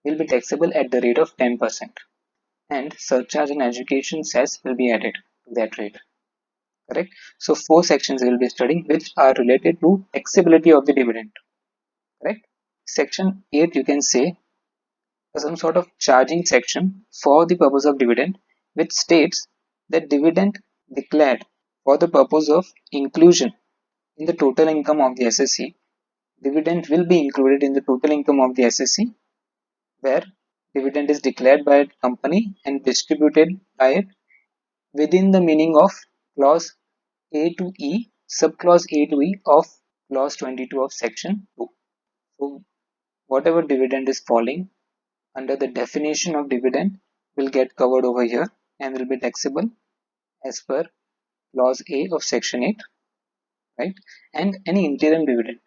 will be taxable at the rate of 10%, and surcharge and education cess will be added to that rate. Correct? So 4 sections we will be studying which are related to taxability of the dividend. Correct? Section 8, you can say, some sort of charging section for the purpose of dividend, which states that dividend declared for the purpose of inclusion in the total income of the SSC, dividend will be included in the total income of the SSC, where dividend is declared by a company and distributed by it within the meaning of clause A to E, subclause A to E of clause 22 of section 2. So whatever dividend is falling under the definition of dividend will get covered over here and will be taxable as per clause A of section 8, right? And any interim dividend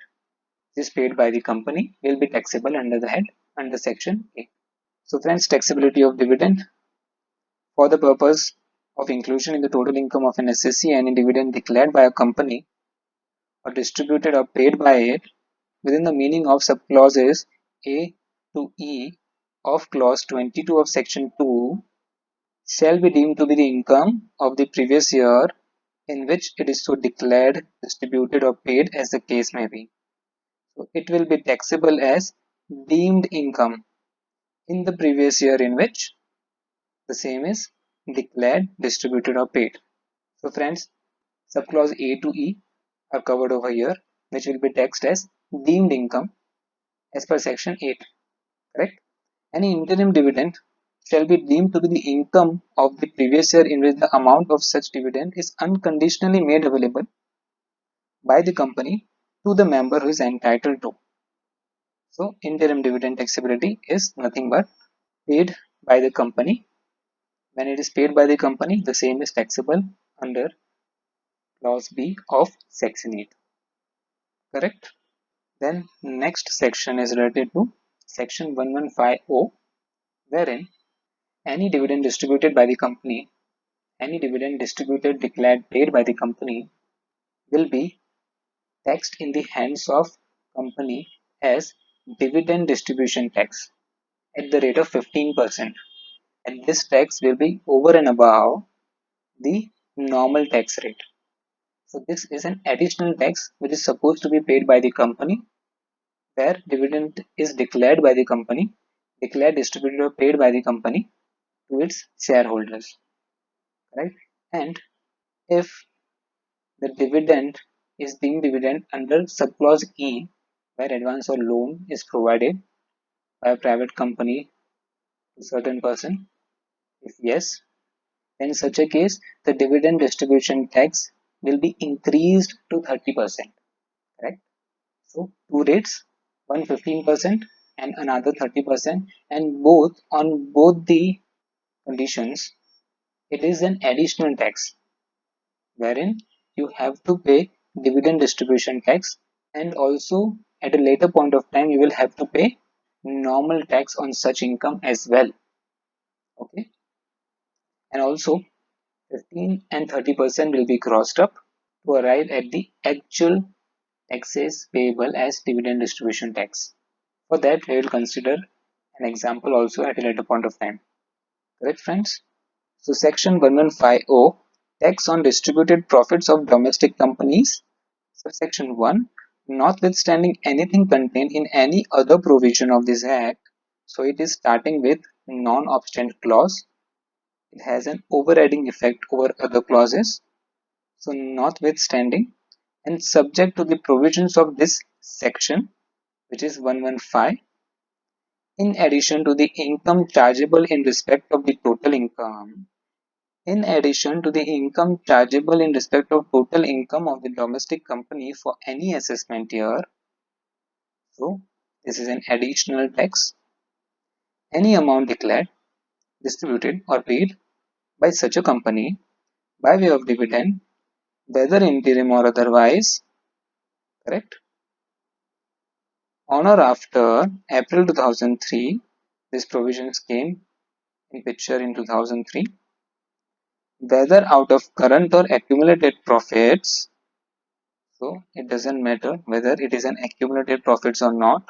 is paid by the company will be taxable under the head under section A. So friends, taxability of dividend for the purpose of inclusion in the total income of an SSC, any dividend declared by a company or distributed or paid by it within the meaning of subclauses A to E of clause 22 of section 2 shall be deemed to be the income of the previous year in which it is so declared, distributed or paid as the case may be. So it will be taxable as deemed income in the previous year in which the same is declared, distributed or paid. So friends, subclause A to E are covered over here, which will be taxed as deemed income as per section 8. Correct? Any interim dividend shall be deemed to be the income of the previous year in which the amount of such dividend is unconditionally made available by the company to the member who is entitled to. So interim dividend taxability is nothing but paid by the company. When it is paid by the company, the same is taxable under clause B of section 8. Correct? Then next section is related to section 115O, wherein any dividend distributed by the company, any dividend distributed, declared, paid by the company will be taxed in the hands of company as dividend distribution tax at the rate of 15%, and this tax will be over and above the normal tax rate. So this is an additional tax which is supposed to be paid by the company, where dividend is declared by the company, declared, distributed or paid by the company to its shareholders, right? And if the dividend is deemed dividend under subclause E, where advance or loan is provided by a private company to certain person, if yes, then in such a case the dividend distribution tax will be increased to 30%. Correct? So two rates, one 15% and another 30%, and both on both the conditions it is an additional tax wherein you have to pay dividend distribution tax, and also at a later point of time you will have to pay normal tax on such income as well. Okay, and also 15 and 30% will be crossed up to arrive at the actual taxes payable as dividend distribution tax. For that, we will consider an example also at a later point of time. Correct, friends? So, section 115O, tax on distributed profits of domestic companies. Subsection 1, notwithstanding anything contained in any other provision of this Act. So, it is starting with non-obstant clause. It has an overriding effect over other clauses. So, notwithstanding and subject to the provisions of this section, which is 115, in addition to the income chargeable in respect of the total income, in addition to the income chargeable in respect of total income of the domestic company for any assessment year, so this is an additional tax, any amount declared, distributed or paid by such a company by way of dividend, whether interim or otherwise, correct, on or after April 2003, these provisions came in picture in 2003, whether out of current or accumulated profits, so it doesn't matter whether it is an accumulated profits or not,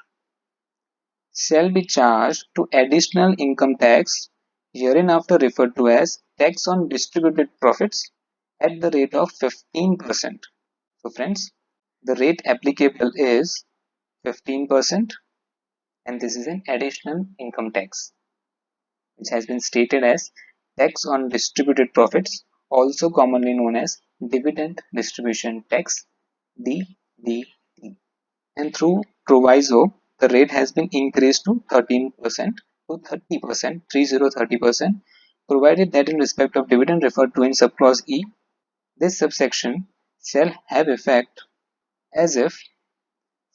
shall be charged to additional income tax, hereinafter referred to as tax on distributed profits, at the rate of 15%. So friends, the rate applicable is 15%, and this is an additional income tax which has been stated as tax on distributed profits, also commonly known as dividend distribution tax, DDT. And through proviso, the rate has been increased to 13% to 30%, 30%, provided that in respect of dividend referred to in subclause E, this subsection shall have effect as if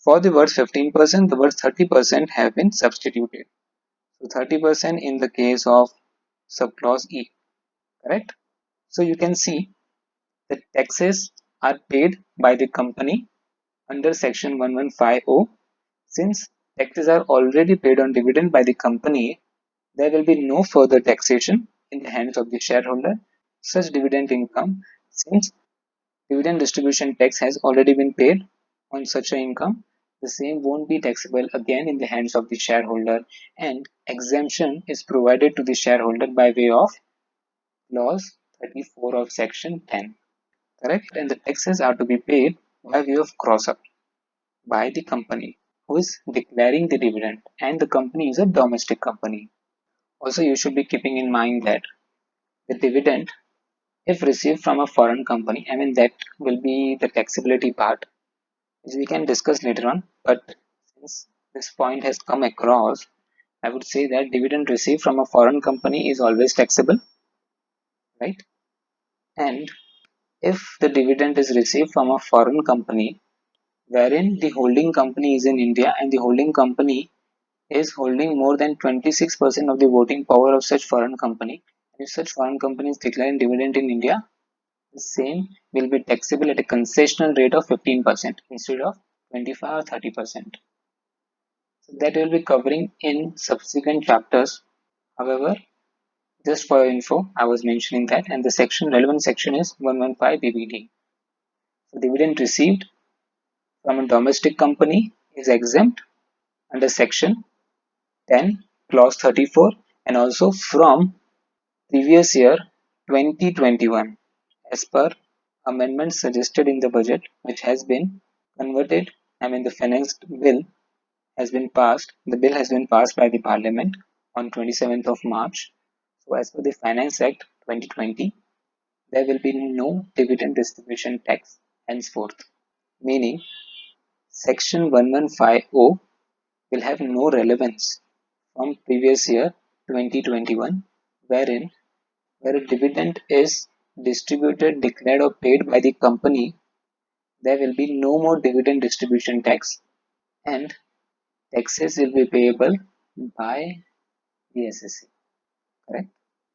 for the words 15%, the words 30% have been substituted. So 30% in the case of subclause E, correct? So you can see that taxes are paid by the company under section 115O. Since taxes are already paid on dividend by the company, there will be no further taxation in the hands of the shareholder. Such dividend income, since dividend distribution tax has already been paid on such an income, the same won't be taxable again in the hands of the shareholder, and exemption is provided to the shareholder by way of clause 34 of section 10. Correct? And the taxes are to be paid by way of cross up by the company who is declaring the dividend, and the company is a domestic company. Also, you should be keeping in mind that the dividend if received from a foreign company. I mean, that will be the taxability part, which we can discuss later on. But since this point has come across, I would say that dividend received from a foreign company is always taxable, right? And if the dividend is received from a foreign company wherein the holding company is in India and the holding company is holding more than 26% of the voting power of such foreign company, and if such foreign company is declaring dividend in India, the same will be taxable at a concessional rate of 15% instead of 25 or 30%. So that will be covering in subsequent chapters. However, just for your info, I was mentioning that, and the relevant section is 115 BBD. So dividend received from a domestic company is exempt under section 10, clause 34, and also from previous year 2021 as per amendments suggested in the budget, which has been converted. I mean, the finance bill has been passed. The bill has been passed by the Parliament on 27th of March. So, as per the Finance Act 2020, there will be no dividend distribution tax henceforth, meaning Section 115O will have no relevance from previous year 2021, wherein where a dividend is distributed, declared, or paid by the company, there will be no more dividend distribution tax, and taxes will be payable by the SSC. Correct?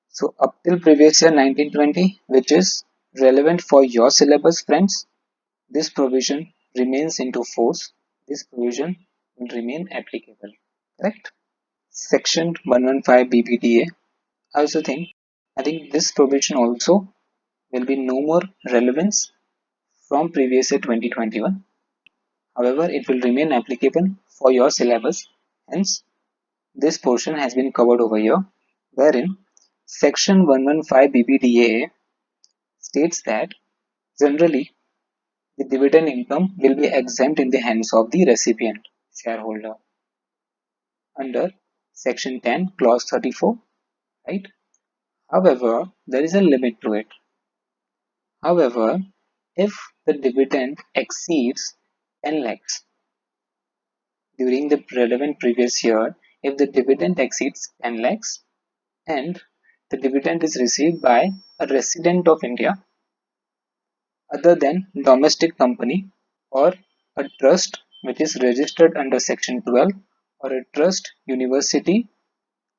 So up till previous year 1920, which is relevant for your syllabus, friends, this provision remains into force. This provision will remain applicable. Correct? Section 115 BBDA. I think this provision also will be no more relevance from previous year 2021. However, it will remain applicable for your syllabus. Hence, this portion has been covered over here, wherein Section 115 BBDA states that generally the dividend income will be exempt in the hands of the recipient shareholder under Section 10, Clause 34, right? However, there is a limit to it. However, if the dividend exceeds 10 lakhs during the relevant previous year, if the dividend exceeds 10 lakhs and the dividend is received by a resident of India other than domestic company or a trust which is registered under section 12 or a trust, university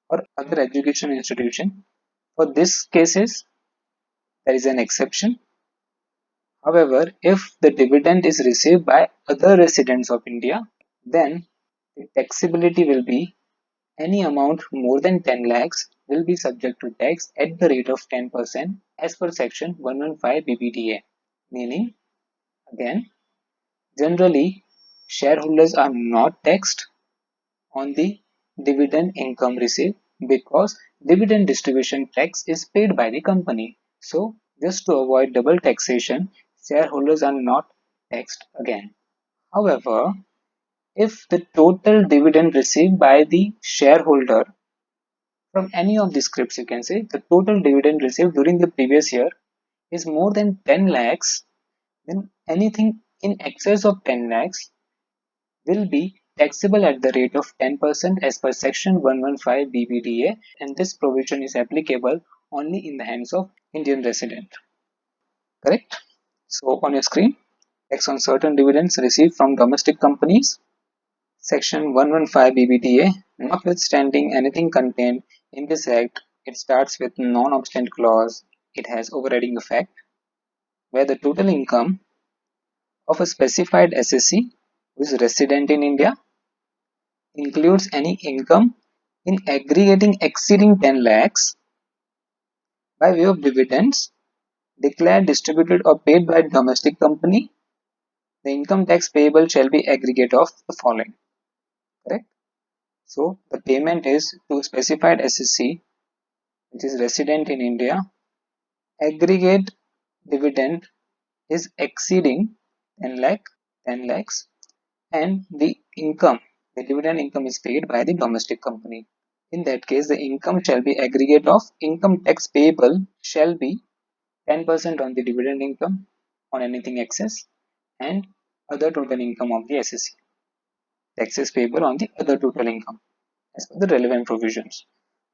or other education institution, for these cases there is an exception. However, if the dividend is received by other residents of India, then the taxability will be any amount more than 10 lakhs will be subject to tax at the rate of 10% as per section 115 BBDA. Meaning, again, generally, shareholders are not taxed on the dividend income received because dividend distribution tax is paid by the company. So, just to avoid double taxation, shareholders are not taxed again. However, if the total dividend received by the shareholder from any of the scripts, you can say the total dividend received during the previous year is more than 10 lakhs, then anything in excess of 10 lakhs will be taxable at the rate of 10% as per section 115 BBDA, and this provision is applicable only in the hands of Indian resident. Correct? So on your screen, tax on certain dividends received from domestic companies. Section 115 BBTA, notwithstanding anything contained in this Act, it starts with non-obstant clause. It has overriding effect, where the total income of a specified SSC who is resident in India includes any income in aggregating exceeding 10 lakhs by way of dividends declared, distributed, or paid by domestic company. The income tax payable shall be aggregate of the following. Correct? So the payment is to a specified SSC which is resident in India. Aggregate dividend is exceeding 10 lakh, 10 lakhs, and the dividend income is paid by the domestic company. In that case, the income shall be aggregate of income tax payable shall be 10% on the dividend income on anything excess, and other total income of the SSC. Taxes payable on the other total income as per the relevant provisions.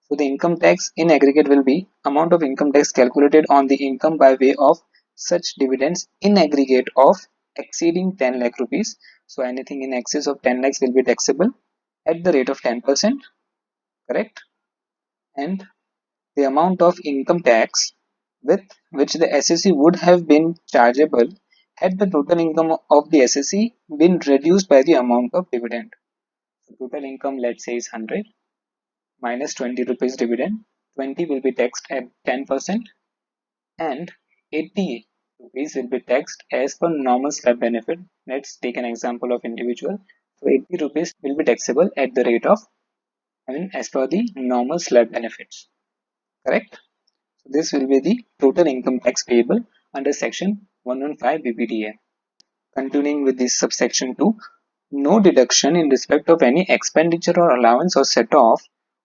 So the income tax in aggregate will be amount of income tax calculated on the income by way of such dividends in aggregate of exceeding 10 lakh rupees. So anything in excess of 10 lakhs will be taxable at the rate of 10%, correct? And the amount of income tax with which the SSC would have been chargeable had the total income of the SSC been reduced by the amount of dividend. So total income, let's say, is 100 minus 20 rupees dividend. 20 will be taxed at 10% and 80 rupees will be taxed as per normal slab benefit. Let's take an example of individual. So 80 rupees will be taxable at the rate of, as per the normal slab benefits, correct? So this will be the total income tax payable under section 115 BPDA. Continuing with this subsection 2, no deduction in respect of any expenditure or allowance or set-off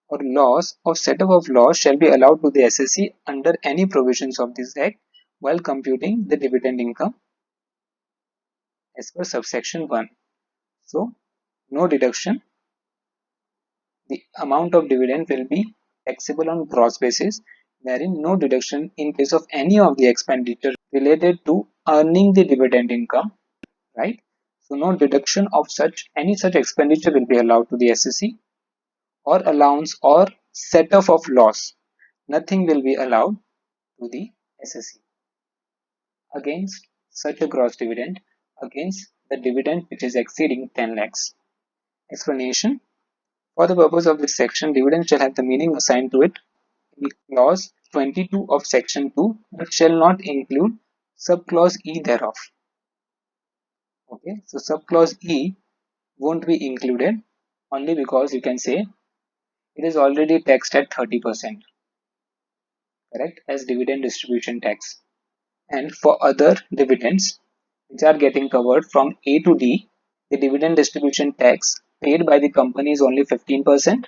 or loss or set-off of loss shall be allowed to the SSC under any provisions of this Act while computing the dividend income as per subsection 1. So, no deduction. The amount of dividend will be taxable on gross basis, wherein no deduction in case of any of the expenditure related to earning the dividend income, right? So no deduction of any such expenditure will be allowed to the SSC, or allowance or set-off of loss. Nothing will be allowed to the SSC against such a gross dividend against the dividend which is exceeding 10 lakhs. Explanation. For the purpose of this section, dividend shall have the meaning assigned to it in clause 22 of section 2 but shall not include subclause E thereof. Okay, so subclause E won't be included only because you can say it is already taxed at 30%, correct, as dividend distribution tax. And for other dividends which are getting covered from A to D, the dividend distribution tax paid by the company is only 15%,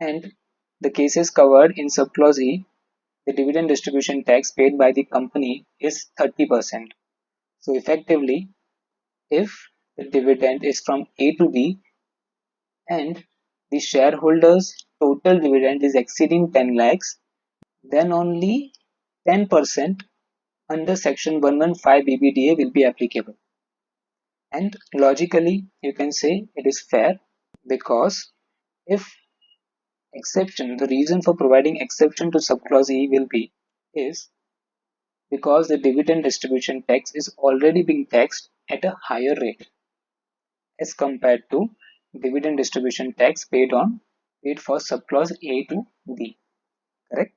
and the cases covered in subclause E, the dividend distribution tax paid by the company is 30%. So effectively, if the dividend is from A to D and the shareholders' total dividend is exceeding 10 lakhs, then only 10% under section 115 BBDA will be applicable. And logically, you can say it is fair because if the reason for providing exception to subclause E will be is because the dividend distribution tax is already being taxed at a higher rate as compared to dividend distribution tax paid for subclause A to D, correct?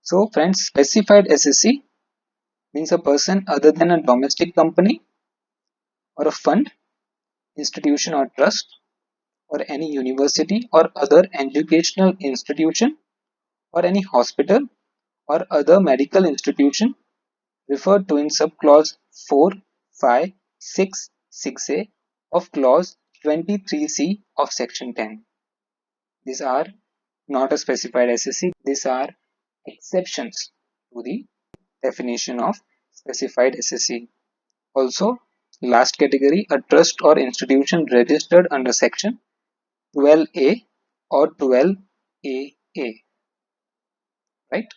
So friends, specified SSC means a person other than a domestic company or a fund, institution or trust, or any university or other educational institution, or any hospital or other medical institution referred to in subclause 4, 5, 6, 6A of clause 23C of section 10. These are not a specified SSC, these are exceptions to the definition of specified SSC. Also, last category, a trust or institution registered under section 12A or 12AA, right?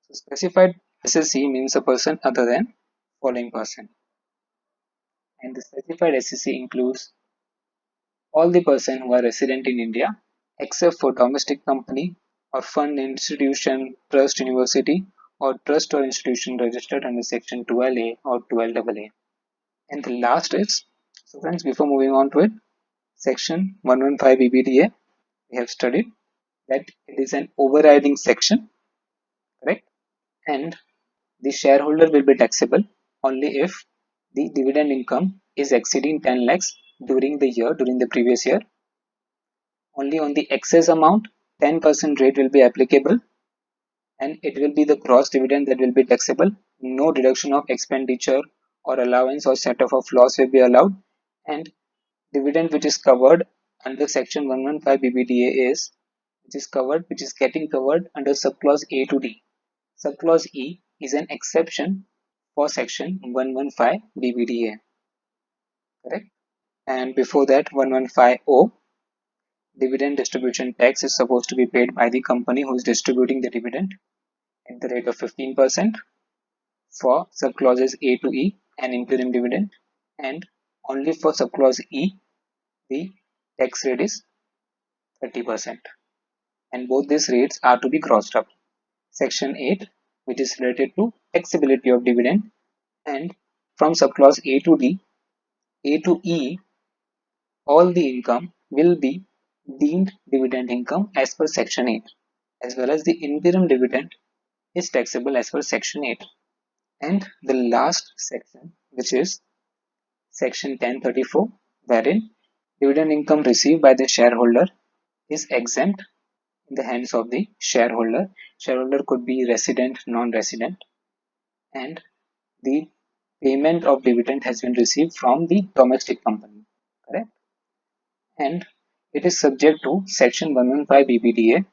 So specified SSC means a person other than following person, and the specified SSC includes all the person who are resident in India except for domestic company or fund, institution, trust, university or trust or institution registered under section 12A or 12AA. And the last is, so friends, before moving on to it, section 115 BBDA, we have studied that it is an overriding section, correct? And the shareholder will be taxable only if the dividend income is exceeding 10 lakhs during the previous year. Only on the excess amount, 10% rate will be applicable, and it will be the gross dividend that will be taxable. No deduction of expenditure or allowance or set-off of loss will be allowed, and dividend which is covered under section 115 BBDA which is getting covered under subclause A to D. Subclause E is an exception for section 115 BBDA, correct? And before that, 115O, dividend distribution tax is supposed to be paid by the company who is distributing the dividend at the rate of 15% for subclauses A to E and interim dividend, and only for subclause E the tax rate is 30%, and both these rates are to be crossed up. Section 8, which is related to taxability of dividend, and from subclause A to D, A to E, all the income will be deemed dividend income as per section 8, as well as the interim dividend is taxable as per section 8. And the last section, which is section 1034, wherein dividend income received by the shareholder is exempt in the hands of the shareholder. Shareholder could be resident, non-resident, and the payment of dividend has been received from the domestic company, correct? And it is subject to section 115 BBDA,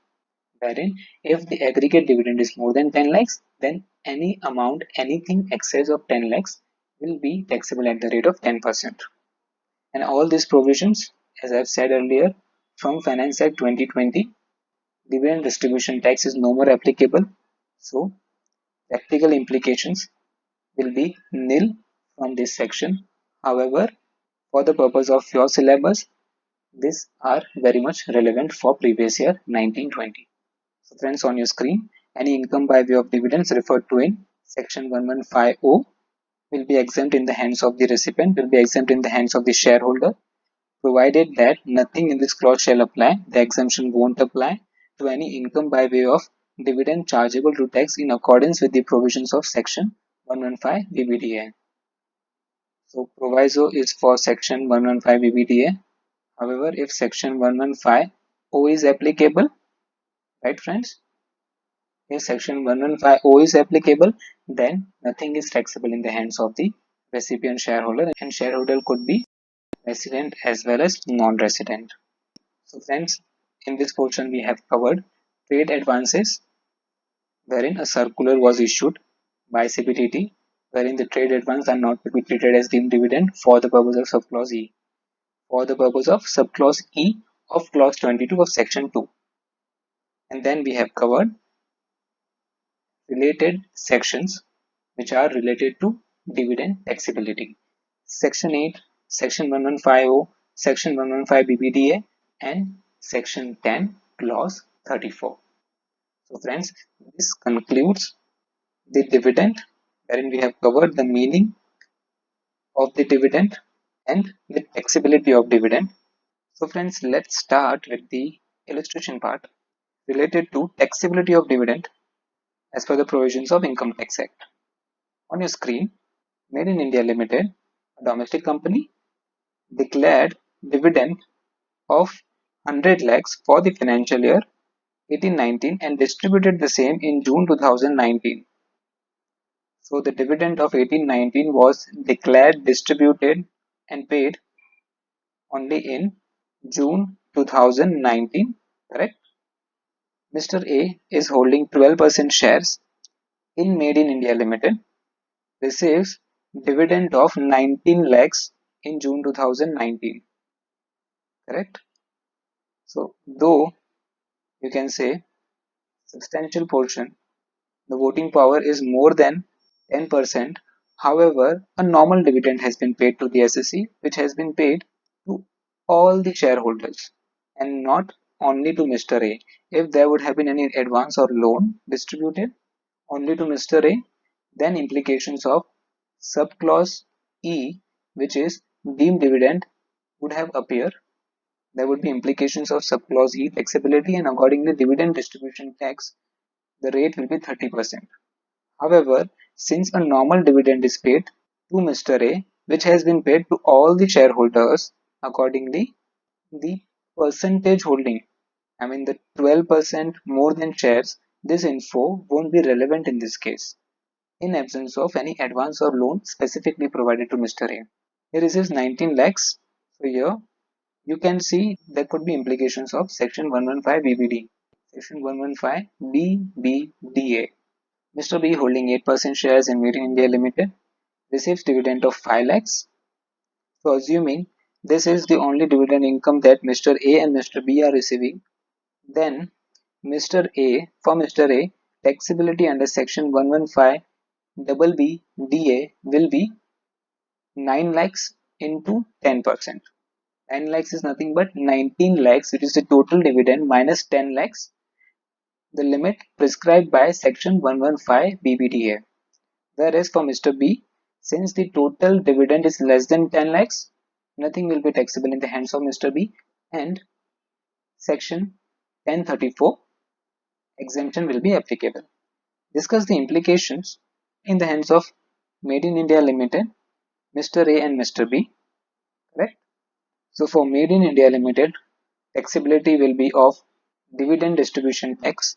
wherein if the aggregate dividend is more than 10 lakhs, then any amount, anything excess of 10 lakhs will be taxable at the rate of 10%. And all these provisions, as I've said earlier, from Finance Act 2020, dividend distribution tax is no more applicable. So practical implications will be nil from this section. However, for the purpose of your syllabus, these are very much relevant for previous year 1920. So friends, on your screen, any income by way of dividends referred to in section 115O will be exempt in the hands of the recipient, will be exempt in the hands of the shareholder, provided that nothing in this clause shall apply. The exemption won't apply to any income by way of dividend chargeable to tax in accordance with the provisions of section 115 BBDA. So proviso is for section 115 BBDA. However, if section 115O is applicable, right friends? If section 115O is applicable, then nothing is taxable in the hands of the recipient shareholder, and shareholder could be resident as well as non-resident. So friends, in this portion we have covered trade advances, wherein a circular was issued by CBTT, wherein the trade advance are not to be treated as deemed dividend for the purpose of subclause E, for the purpose of subclause E of clause 22 of section 2. And then we have covered related sections which are related to dividend taxability. Section 8, Section 1150, Section 115 BBDA, and Section 10, Clause 34. So friends, this concludes the dividend, wherein we have covered the meaning of the dividend and the taxability of dividend. So friends, let's start with the illustration part related to taxability of dividend as per the provisions of Income Tax Act. On your screen, Made in India Limited, a domestic company, declared dividend of 100 lakhs for the financial year 1819 and distributed the same in June 2019. So the dividend of 1819 was declared, distributed and paid only in June 2019, correct? Mr. A is holding 12% shares in Made in India Limited, receives dividend of 19 lakhs in June 2019, correct? So though you can say substantial portion, the voting power is more than 10%. However, a normal dividend has been paid to the SSE, which has been paid to all the shareholders and not only to Mr. A. If there would have been any advance or loan distributed only to Mr. A, then implications of subclause E, which is deemed dividend, would have appeared. There would be implications of subclause E taxability, and accordingly dividend distribution tax, the rate will be 30%. However, since a normal dividend is paid to Mr. A, which has been paid to all the shareholders, accordingly, the percentage holding, I mean the 12% more than shares, this info won't be relevant in this case, in absence of any advance or loan specifically provided to Mr. A. He receives 19 lakhs. So here you can see there could be implications of section 115 BBD, section 115 BBDA. Mr. B, holding 8% shares in Made in India Limited, receives dividend of 5 lakhs. So assuming this is the only dividend income that Mr. A and Mr. B are receiving, then for Mr. A, taxability under section 115 double B DA will be 9 lakhs into 10%. 9 lakhs is nothing but 19 lakhs, which is the total dividend minus 10 lakhs, the limit prescribed by section 115 BBDA. Whereas for Mr. B, since the total dividend is less than 10 lakhs, nothing will be taxable in the hands of Mr. B, and section 1034 exemption will be applicable. Discuss the implications in the hands of Made in India Limited, Mr. A and Mr. B. Correct? So for Made in India Limited, taxability will be of Dividend Distribution Tax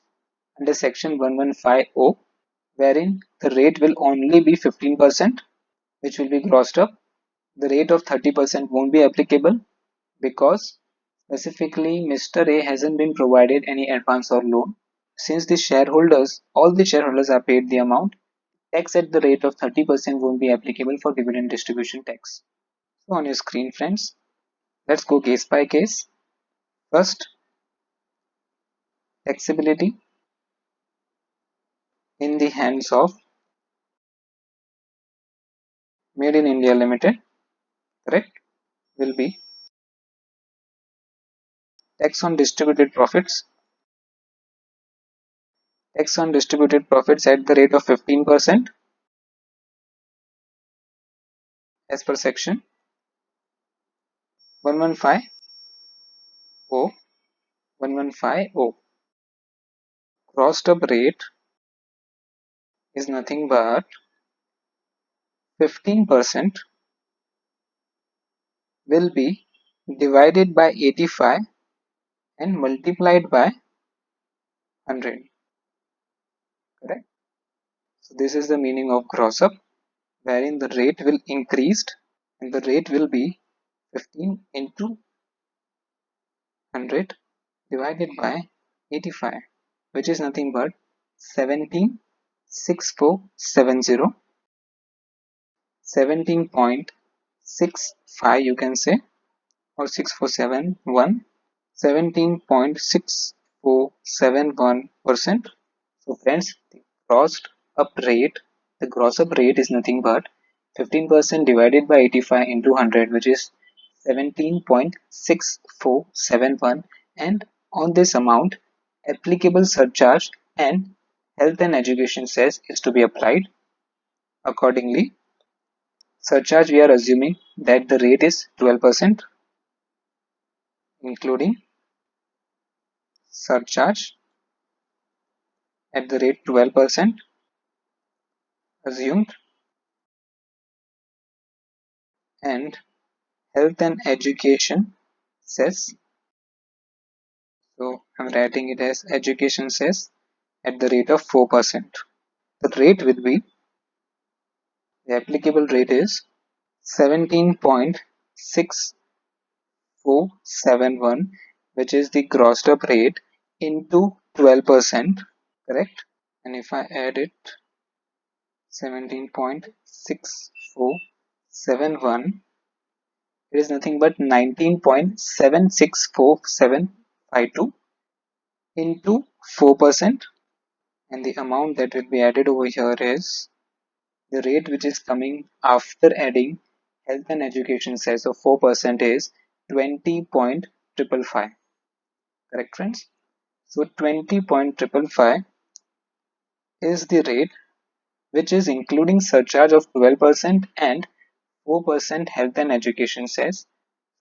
under section 115O, wherein the rate will only be 15%, which will be grossed up. The rate of 30% won't be applicable because specifically Mr. A hasn't been provided any advance or loan. Since all the shareholders are paid the amount, tax at the rate of 30% won't be applicable for dividend distribution tax. So on your screen, friends, let's go case by case. First, taxability in the hands of Made in India Limited, correct, will be tax on distributed profits. Tax on distributed profits at the rate of 15% as per section 115O. 115O. Grossed up rate is nothing but 15% will be divided by 85 and multiplied by 100. Correct? So this is the meaning of gross up, wherein the rate will increased and the rate will be 15 into 100 divided by 85, which is nothing but 17.6470, 17.65 you can say, or 6471, 17.6471%. So friends, the gross up rate is nothing but 15% divided by 85 into 100, which is 17.6471, and on this amount applicable surcharge and health and education cess is to be applied. Accordingly, surcharge we are assuming that the rate is 12%, including surcharge at the rate 12% assumed, and health and education cess. So I'm writing it as education cess at the rate of 4%. The rate will be, the applicable rate is 17.6471, which is the grossed up rate into 12%, correct? And if I add it, 17.6471, it is nothing but 19.764752 into 4%, and the amount that will be added over here is the rate which is coming after adding health and education cess of 4% is 20.555. Correct, friends? So 20.555 is the rate which is including surcharge of 12% and 4% health and education cess.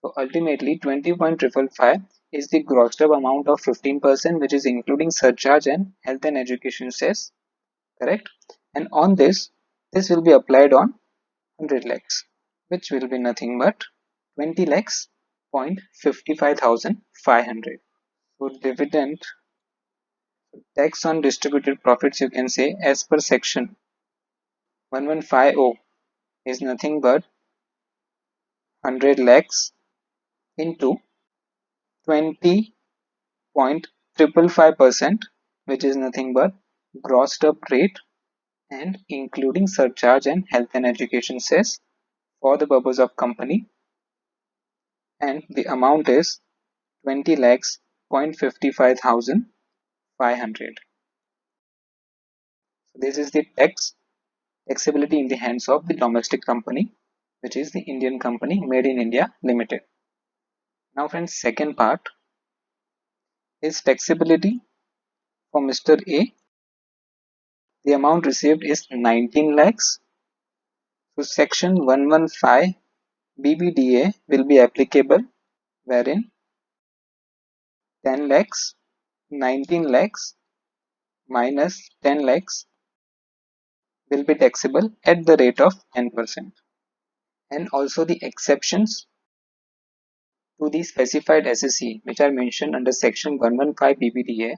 So ultimately 20.555 is the grossed up amount of 15%, which is including surcharge and health and education cess. Correct? And on this will be applied on 100 lakhs, which will be nothing but 20 lakhs 55,500. So dividend tax on distributed profits, you can say, as per section 1150 is nothing but 100 lakhs into 20.555%, which is nothing but grossed up rate and including surcharge and health and education cess for the purpose of company, and the amount is 20 lakhs 0.55,500. So this is the taxability in the hands of the domestic company, which is the Indian company made in India limited. Now friends, second part is taxability for Mr. A. The amount received is 19 lakhs. So section 115 BBDA will be applicable, wherein 10 lakhs, 19 lakhs minus 10 lakhs will be taxable at the rate of 10%. And also the exceptions to the specified SSE which are mentioned under section 115 BBDA,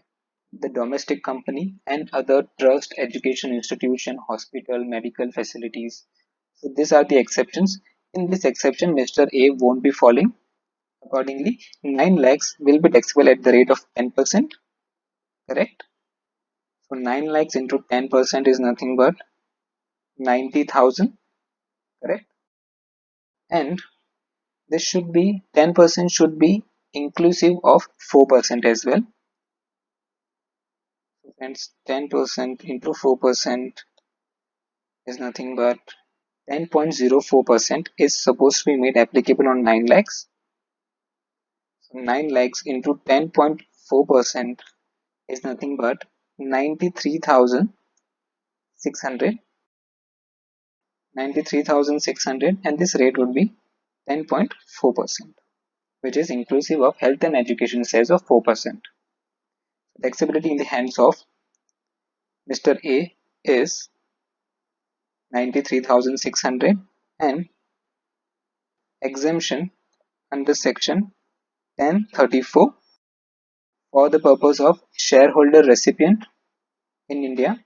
the domestic company and other trust, education institution, hospital, medical facilities. So these are the exceptions. In this exception, Mr. A won't be falling. Accordingly, 9 lakhs will be taxable at the rate of 10%, correct? So 9 lakhs into 10% is nothing but 90,000, correct? And this should be 10% should be inclusive of 4% as well. So friends, 10% into 4% is nothing but 10.04% is supposed to be made applicable on 9 lakhs. So 9 lakhs into 10.4% is nothing but 93,600, and this rate would be 10.4%, which is inclusive of health and education cess of 4%. Taxability in the hands of Mr. A is 93,600, and exemption under section 1034 for the purpose of shareholder recipient in India.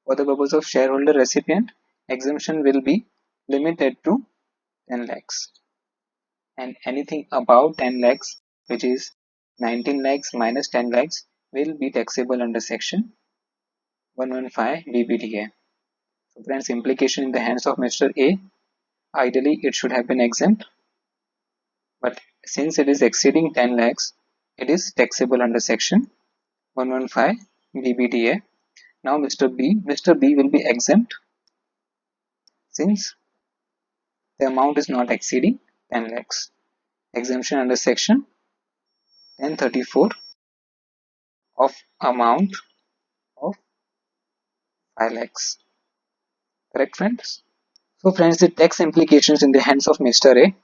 For the purpose of shareholder recipient, exemption will be limited to 10 lakhs, and anything above 10 lakhs, which is 19 lakhs minus 10 lakhs, will be taxable under section 115 BBDA. So friends, implication in the hands of Mr. A, ideally it should have been exempt, but since it is exceeding 10 lakhs, it is taxable under section 115 BBDA. Now Mr. B will be exempt since the amount is not exceeding 10 lakhs. Exemption under section 1034 of amount of 5 lakhs. Correct friends? So friends, the tax implications in the hands of Mr. A,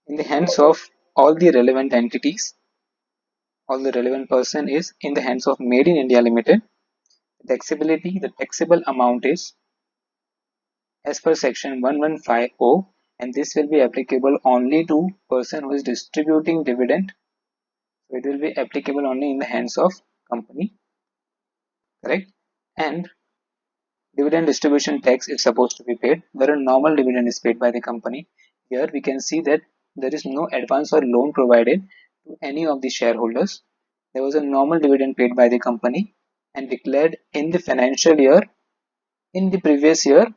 in the hands of all the relevant entities, all the relevant person is in the hands of Made in India Limited. The taxable amount is as per section 1150, and this will be applicable only to person who is distributing dividend. So it will be applicable only in the hands of company, correct? And dividend distribution tax is supposed to be paid where a normal dividend is paid by the company. Here we can see that there is no advance or loan provided to any of the shareholders. There was a normal dividend paid by the company and declared in the financial year in the previous year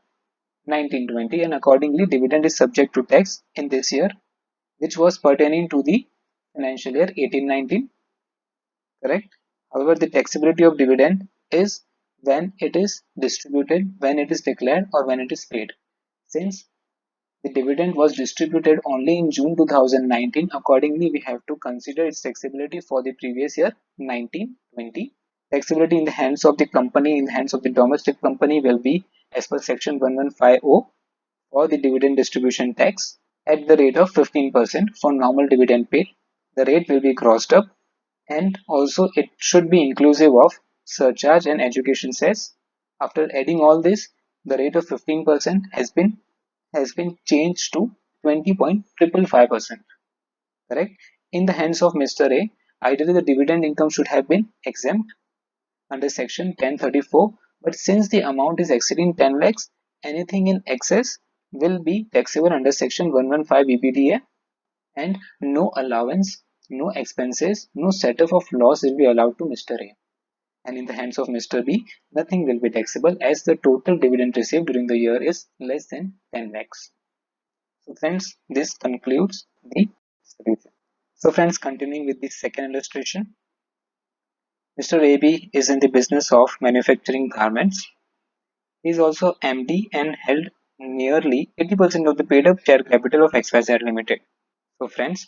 1920, and accordingly dividend is subject to tax in this year, which was pertaining to the financial year 1819, correct? However, the taxability of dividend is when it is distributed, when it is declared, or when it is paid. Since the dividend was distributed only in June 2019, accordingly we have to consider its taxability for the previous year 1920. Taxability in the hands of the company, in the hands of the domestic company, will be as per section 1150 for the dividend distribution tax at the rate of 15% for normal dividend paid. The rate will be grossed up, and also it should be inclusive of surcharge and education cess. After adding all this, the rate of 15% has been changed to 20.555%, correct? In the hands of Mr. A, ideally the dividend income should have been exempt under section 1034, but since the amount is exceeding 10 lakhs, anything in excess will be taxable under section 115 BBDA, and no allowance, no expenses, no setup of loss will be allowed to Mr. A. and in the hands of Mr. B, nothing will be taxable as the total dividend received during the year is less than 10 lakhs. So friends, this concludes the solution. So friends, continuing with the second illustration, Mr. AB is in the business of manufacturing garments. He is also MD and held nearly 80% of the paid up share capital of XYZ Limited. So friends,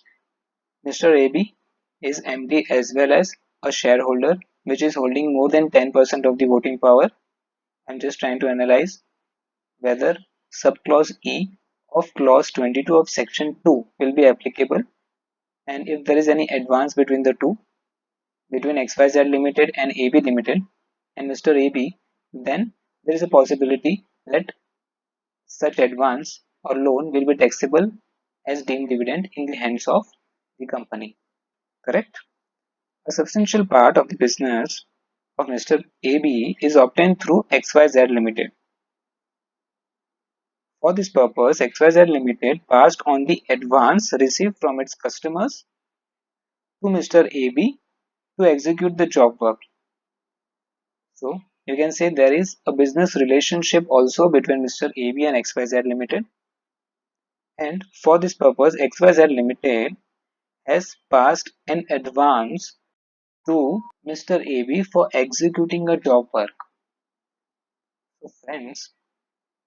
Mr. AB is MD as well as a shareholder which is holding more than 10% of the voting power. I'm just trying to analyze whether subclause E of clause 22 of section 2 will be applicable, and if there is any advance between the two, between XYZ Limited and AB Limited and Mr. AB, then there is a possibility that such advance or loan will be taxable as deemed dividend in the hands of the company. Correct? A substantial part of the business of Mr. AB is obtained through XYZ Limited. For this purpose, XYZ Limited passed on the advance received from its customers to Mr. AB to execute the job work. So you can say there is a business relationship also between Mr. AB and XYZ Limited, and for this purpose XYZ Limited has passed an advance to Mr. AB for executing a job work. So friends,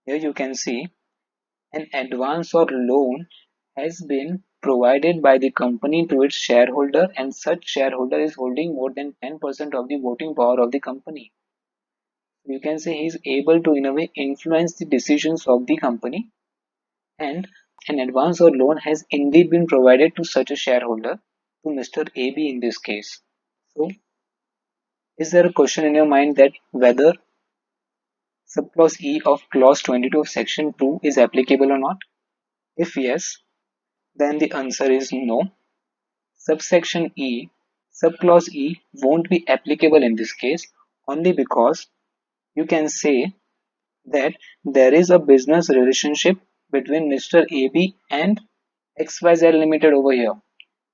here you can see an advance or loan has been provided by the company to its shareholder, and such shareholder is holding more than 10% of the voting power of the company. You can say he is able to in a way influence the decisions of the company, and an advance or loan has indeed been provided to such a shareholder, to Mr. AB in this case. So is there a question in your mind that whether subclause E of clause 22 of section 2 is applicable or not? If yes, then the answer is no. Subsection E, subclause E won't be applicable in this case only because you can say that there is a business relationship between Mr. AB and XYZ Limited over here,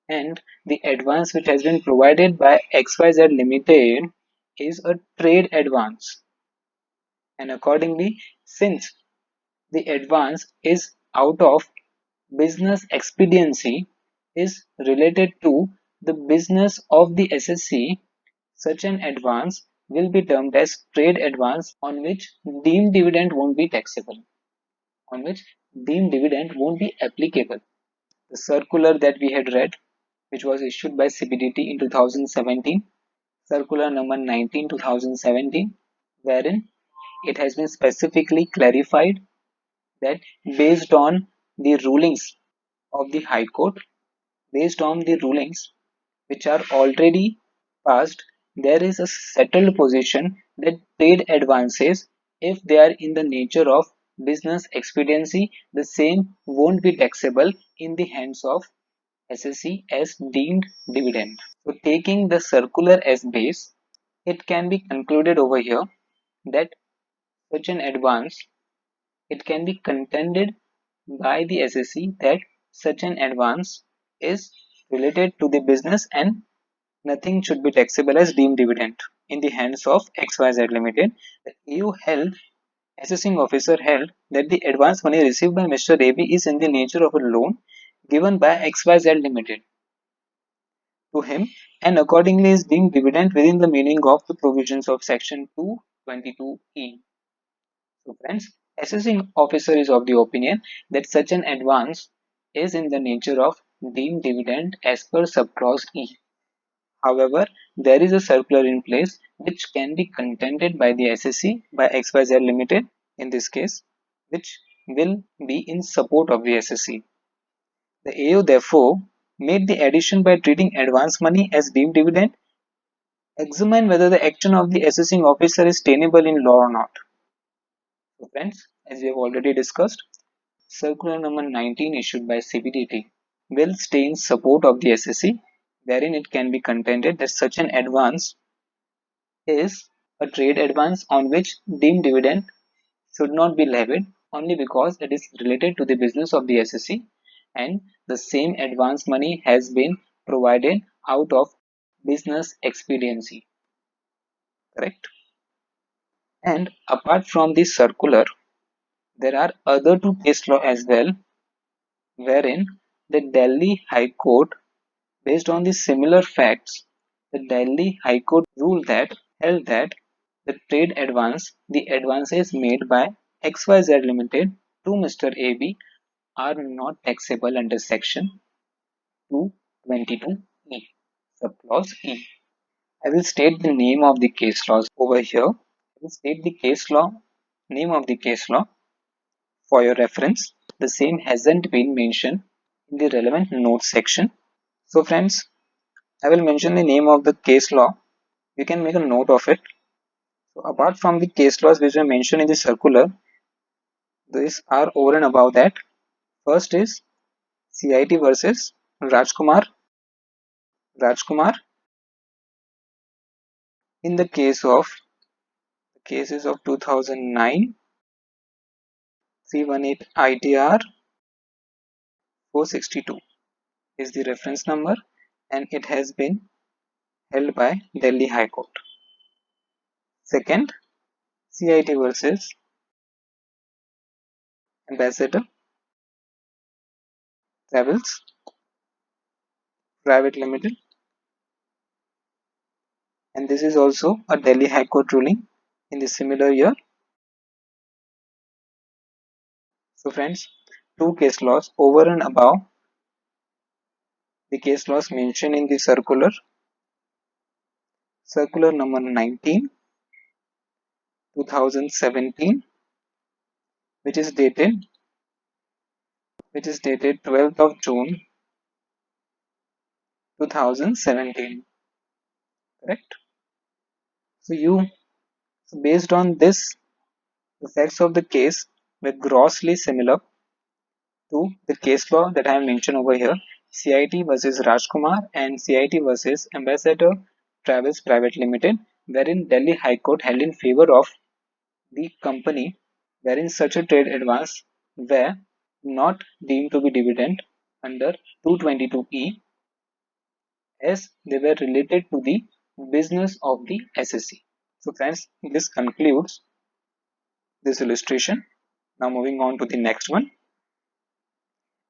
and the advance which has been provided by XYZ Limited is a trade advance, and accordingly, since the advance is out of business expediency, is related to the business of the SSC, such an advance will be termed as trade advance on which deemed dividend won't be taxable, on which deemed dividend won't be applicable. The circular that we had read, which was issued by CBDT in 2017, circular number 19 2017, wherein it has been specifically clarified that based on the rulings of the High Court, based on the rulings which are already passed, there is a settled position that trade advances, if they are in the nature of business expediency, the same won't be taxable in the hands of SSC as deemed dividend. So taking the circular as base, it can be concluded over here that such an advance, it can be contended by the SSC that such an advance is related to the business and nothing should be taxable as deemed dividend in the hands of XYZ Limited. The EU held, assessing officer held that the advance money received by Mr. AB is in the nature of a loan given by XYZ Limited to him, and accordingly is deemed dividend within the meaning of the provisions of section 222E. So friends, assessing officer is of the opinion that such an advance is in the nature of deemed dividend as per subclause E. However, there is a circular in place which can be contended by the SSC, by XYZ Limited in this case, which will be in support of the SSC. The AO therefore made the addition by treating advance money as deemed dividend, examine whether the action of the assessing officer is tenable in law or not. So friends, as we have already discussed, circular number 19 issued by CBDT will stay in support of the SSC, wherein it can be contended that such an advance is a trade advance on which deemed dividend should not be levied only because it is related to the business of the SSC, and the same advance money has been provided out of business expediency. correct? And apart from this circular, there are other two case law as well, wherein the Delhi High Court, based on the similar facts, the Delhi High Court held that the trade advance, the advances made by XYZ Limited to Mr. AB are not taxable under Section 222E, subclause E. I will state the name of the case laws over here. I will state the case law, name of the case law for your reference. The same hasn't been mentioned in the relevant notes section. So friends, I will mention the name of the case law. You can make a note of it. So apart from the case laws which are mentioned in the circular, these are over and above that. First is CIT versus Rajkumar. Rajkumar. In the cases of 2009, 318 ITR 462 is the reference number, and it has been held by Delhi High Court. Second, CIT versus Ambassador Travels Private Limited, and this is also a Delhi High Court ruling in the similar year. So friends, two case laws over and above the case laws mentioned in the circular number 19 2017, which is dated 12th of June 2017, correct? So based on this, the facts of the case were grossly similar to the case law that I have mentioned over here, CIT versus Rajkumar and CIT versus Ambassador Travels Private Limited, wherein Delhi High Court held in favor of the company wherein such a trade advance were not deemed to be dividend under 222E, as they were related to the business of the SSC. So friends, this concludes this illustration. Now moving on to the next one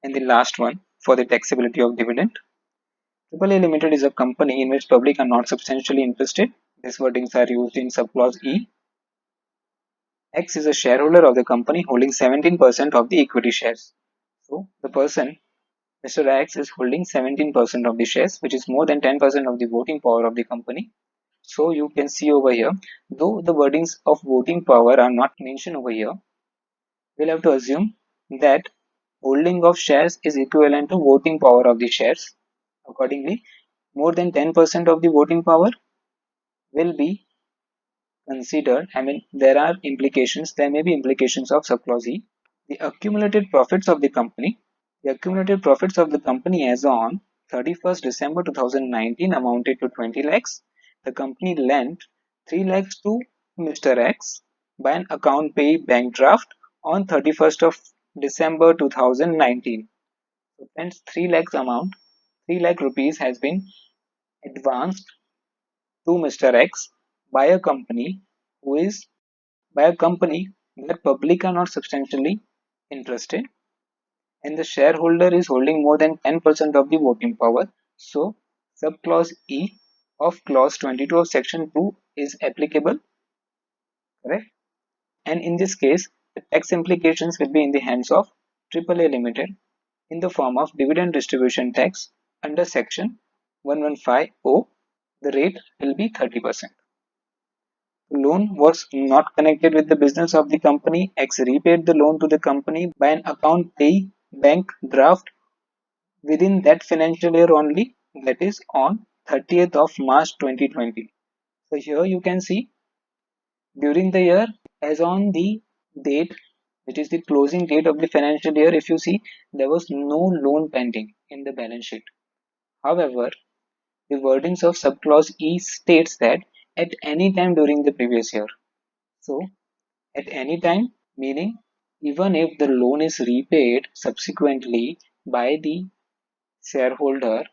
and the last one for the taxability of dividend. AAA Limited is a company in which public are not substantially interested. These wordings are used in subclause E. X is a shareholder of the company holding 17% of the equity shares. So the person, Mr. X, is holding 17% of the shares, which is more than 10% of the voting power of the company. So you can see over here, though the wordings of voting power are not mentioned over here, we'll have to assume that holding of shares is equivalent to voting power of the shares. Accordingly, more than 10% of the voting power will be considered. I mean, there may be implications of subclause E. The accumulated profits of the company as on 31st December 2019 amounted to 20 lakhs. The company lent 3 lakhs to Mr. X by an account pay bank draft on 31st of December 2019. So hence 3 lakh rupees has been advanced to Mr. X by a company who is by a company where public are not substantially interested, and the shareholder is holding more than 10% of the voting power. So subclause E of clause 22 of section 2 is applicable, correct? And in this case, the tax implications will be in the hands of AAA Limited in the form of dividend distribution tax under section 115O. The rate will be 30%. The loan was not connected with the business of the company. X repaid the loan to the company by an account pay bank draft within that financial year only, that is on 30th of March 2020. So here you can see during the year, as on the date, which is the closing date of the financial year, if you see, there was no loan pending in the balance sheet. However, the wordings of subclause E states that at any time during the previous year. So at any time, meaning even if the loan is repaid subsequently by the shareholder,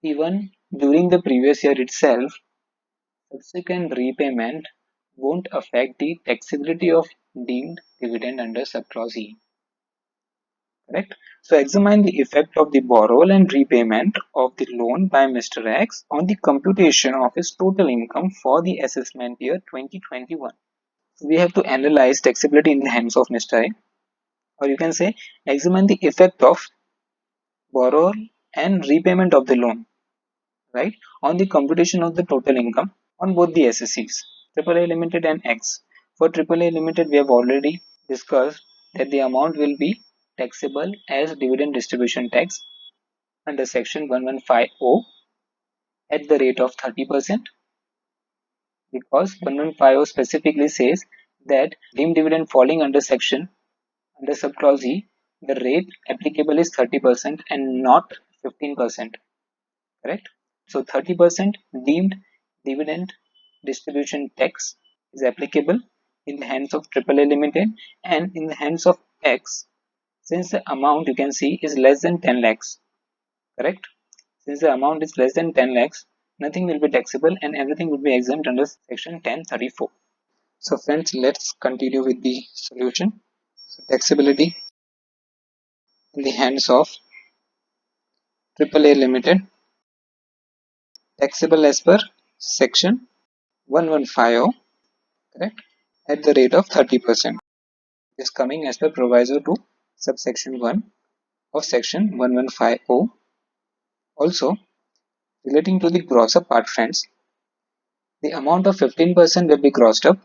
even during the previous year itself, subsequent repayment won't affect the taxability of deemed dividend under subclause E. Correct? So examine the effect of the borrowal and repayment of the loan by Mr. X on the computation of his total income for the assessment year 2021. So we have to analyze taxability in the hands of Mr. A, or you can say examine the effect of borrowal and repayment of the loan, right, on the computation of the total income on both the SSCs, AAA Limited and X. For AAA Limited, we have already discussed that the amount will be taxable as dividend distribution tax under section 1150 at the rate of 30%, because 1150 specifically says that deemed dividend falling under subclause E, the rate applicable is 30% and not 15%. Correct? So 30% deemed dividend distribution tax is applicable in the hands of AAA Limited, and in the hands of X, since the amount you can see is less than 10 lakhs. Correct? Since the amount is less than 10 lakhs, nothing will be taxable and everything will be exempt under section 1034. So friends, let's continue with the solution. So taxability in the hands of AAA Limited, taxable as per section 1150, correct, at the rate of 30%, is coming as per proviso to subsection 1 of section 1150. Also, relating to the gross up part, friends, the amount of 15% will be grossed up.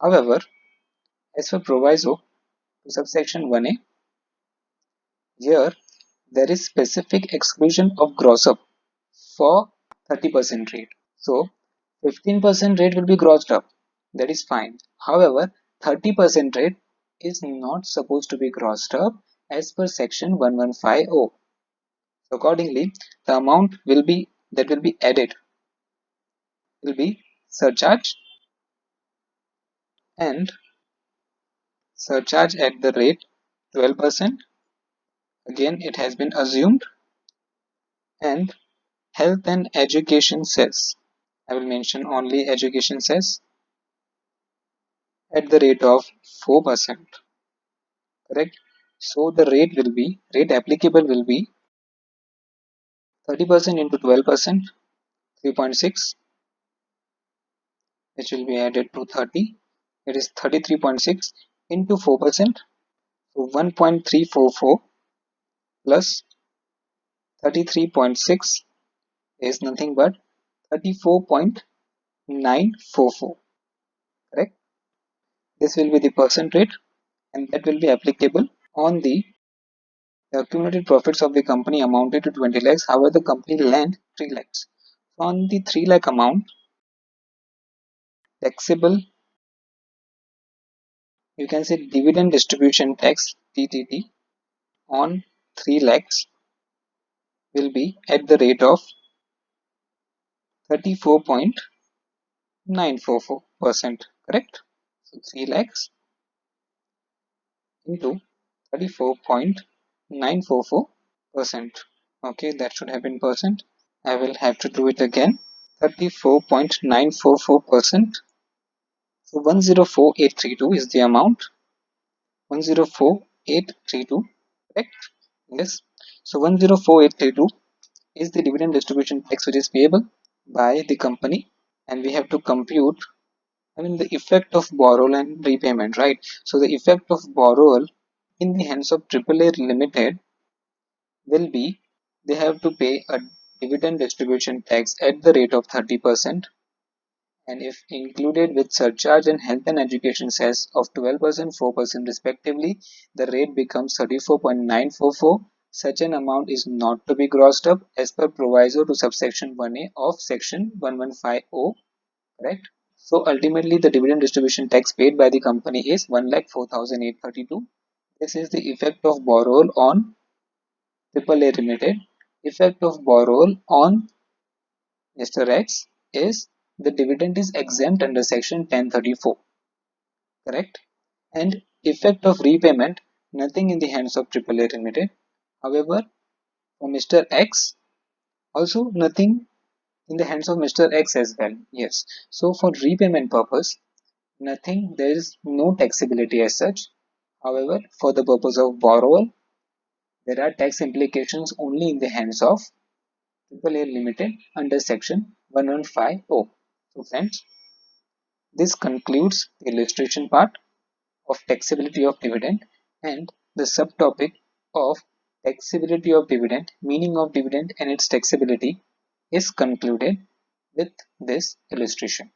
However, as per proviso to subsection 1A, here there is specific exclusion of gross up for 30% rate. So 15% rate will be grossed up, that is fine. However, 30% rate is not supposed to be grossed up as per section 1150. So accordingly, the amount will be added will be surcharge, and surcharge at the rate 12%. Again, it has been assumed, and health and education cess. I will mention only education cess at the rate of 4%. Correct? So the rate applicable will be 30% into 12%, 3.6, which will be added to 30. It is 33.6 into 4%, so 1.344 plus 33.6 is nothing but 34.944. Correct? This will be the percent rate, and that will be applicable on the accumulated profits of the company amounted to 20 lakhs. However, the company lent 3 lakhs. On the 3 lakh amount, taxable, you can say dividend distribution tax DDT on 3 lakhs will be at the rate of 34.944%. Correct? So 3 lakhs into 34.944%. Okay, that should have been percent. I will have to do it again. 34.944%. So 104832 is the amount. 104832, correct? Yes. So 104832 is the dividend distribution tax which is payable by the company, and we have to compute, the effect of borrowal and repayment, right? So the effect of borrowal in the hands of AAA Limited will be, they have to pay a dividend distribution tax at the rate of 30%, and if included with surcharge and health and education cess of 12%, 4% respectively, the rate becomes 34.944. Such an amount is not to be grossed up as per proviso to subsection 1A of section 1150. Correct? So ultimately, the dividend distribution tax paid by the company is 1,04,832. This is the effect of borrowal on AAA Limited. Effect of borrowal on Mr. X is the dividend is exempt under section 1034. Correct? And effect of repayment, nothing in the hands of AAA Limited. However, for Mr. X, also nothing in the hands of Mr. X as well. Yes. So for repayment purpose, Nothing, there is no taxability as such. However, for the purpose of borrower, there are tax implications only in the hands of AAA Limited under section 1150. So friends, this concludes the illustration part of taxability of dividend, and the subtopic of taxability of dividend, meaning of dividend and its taxability is concluded with this illustration.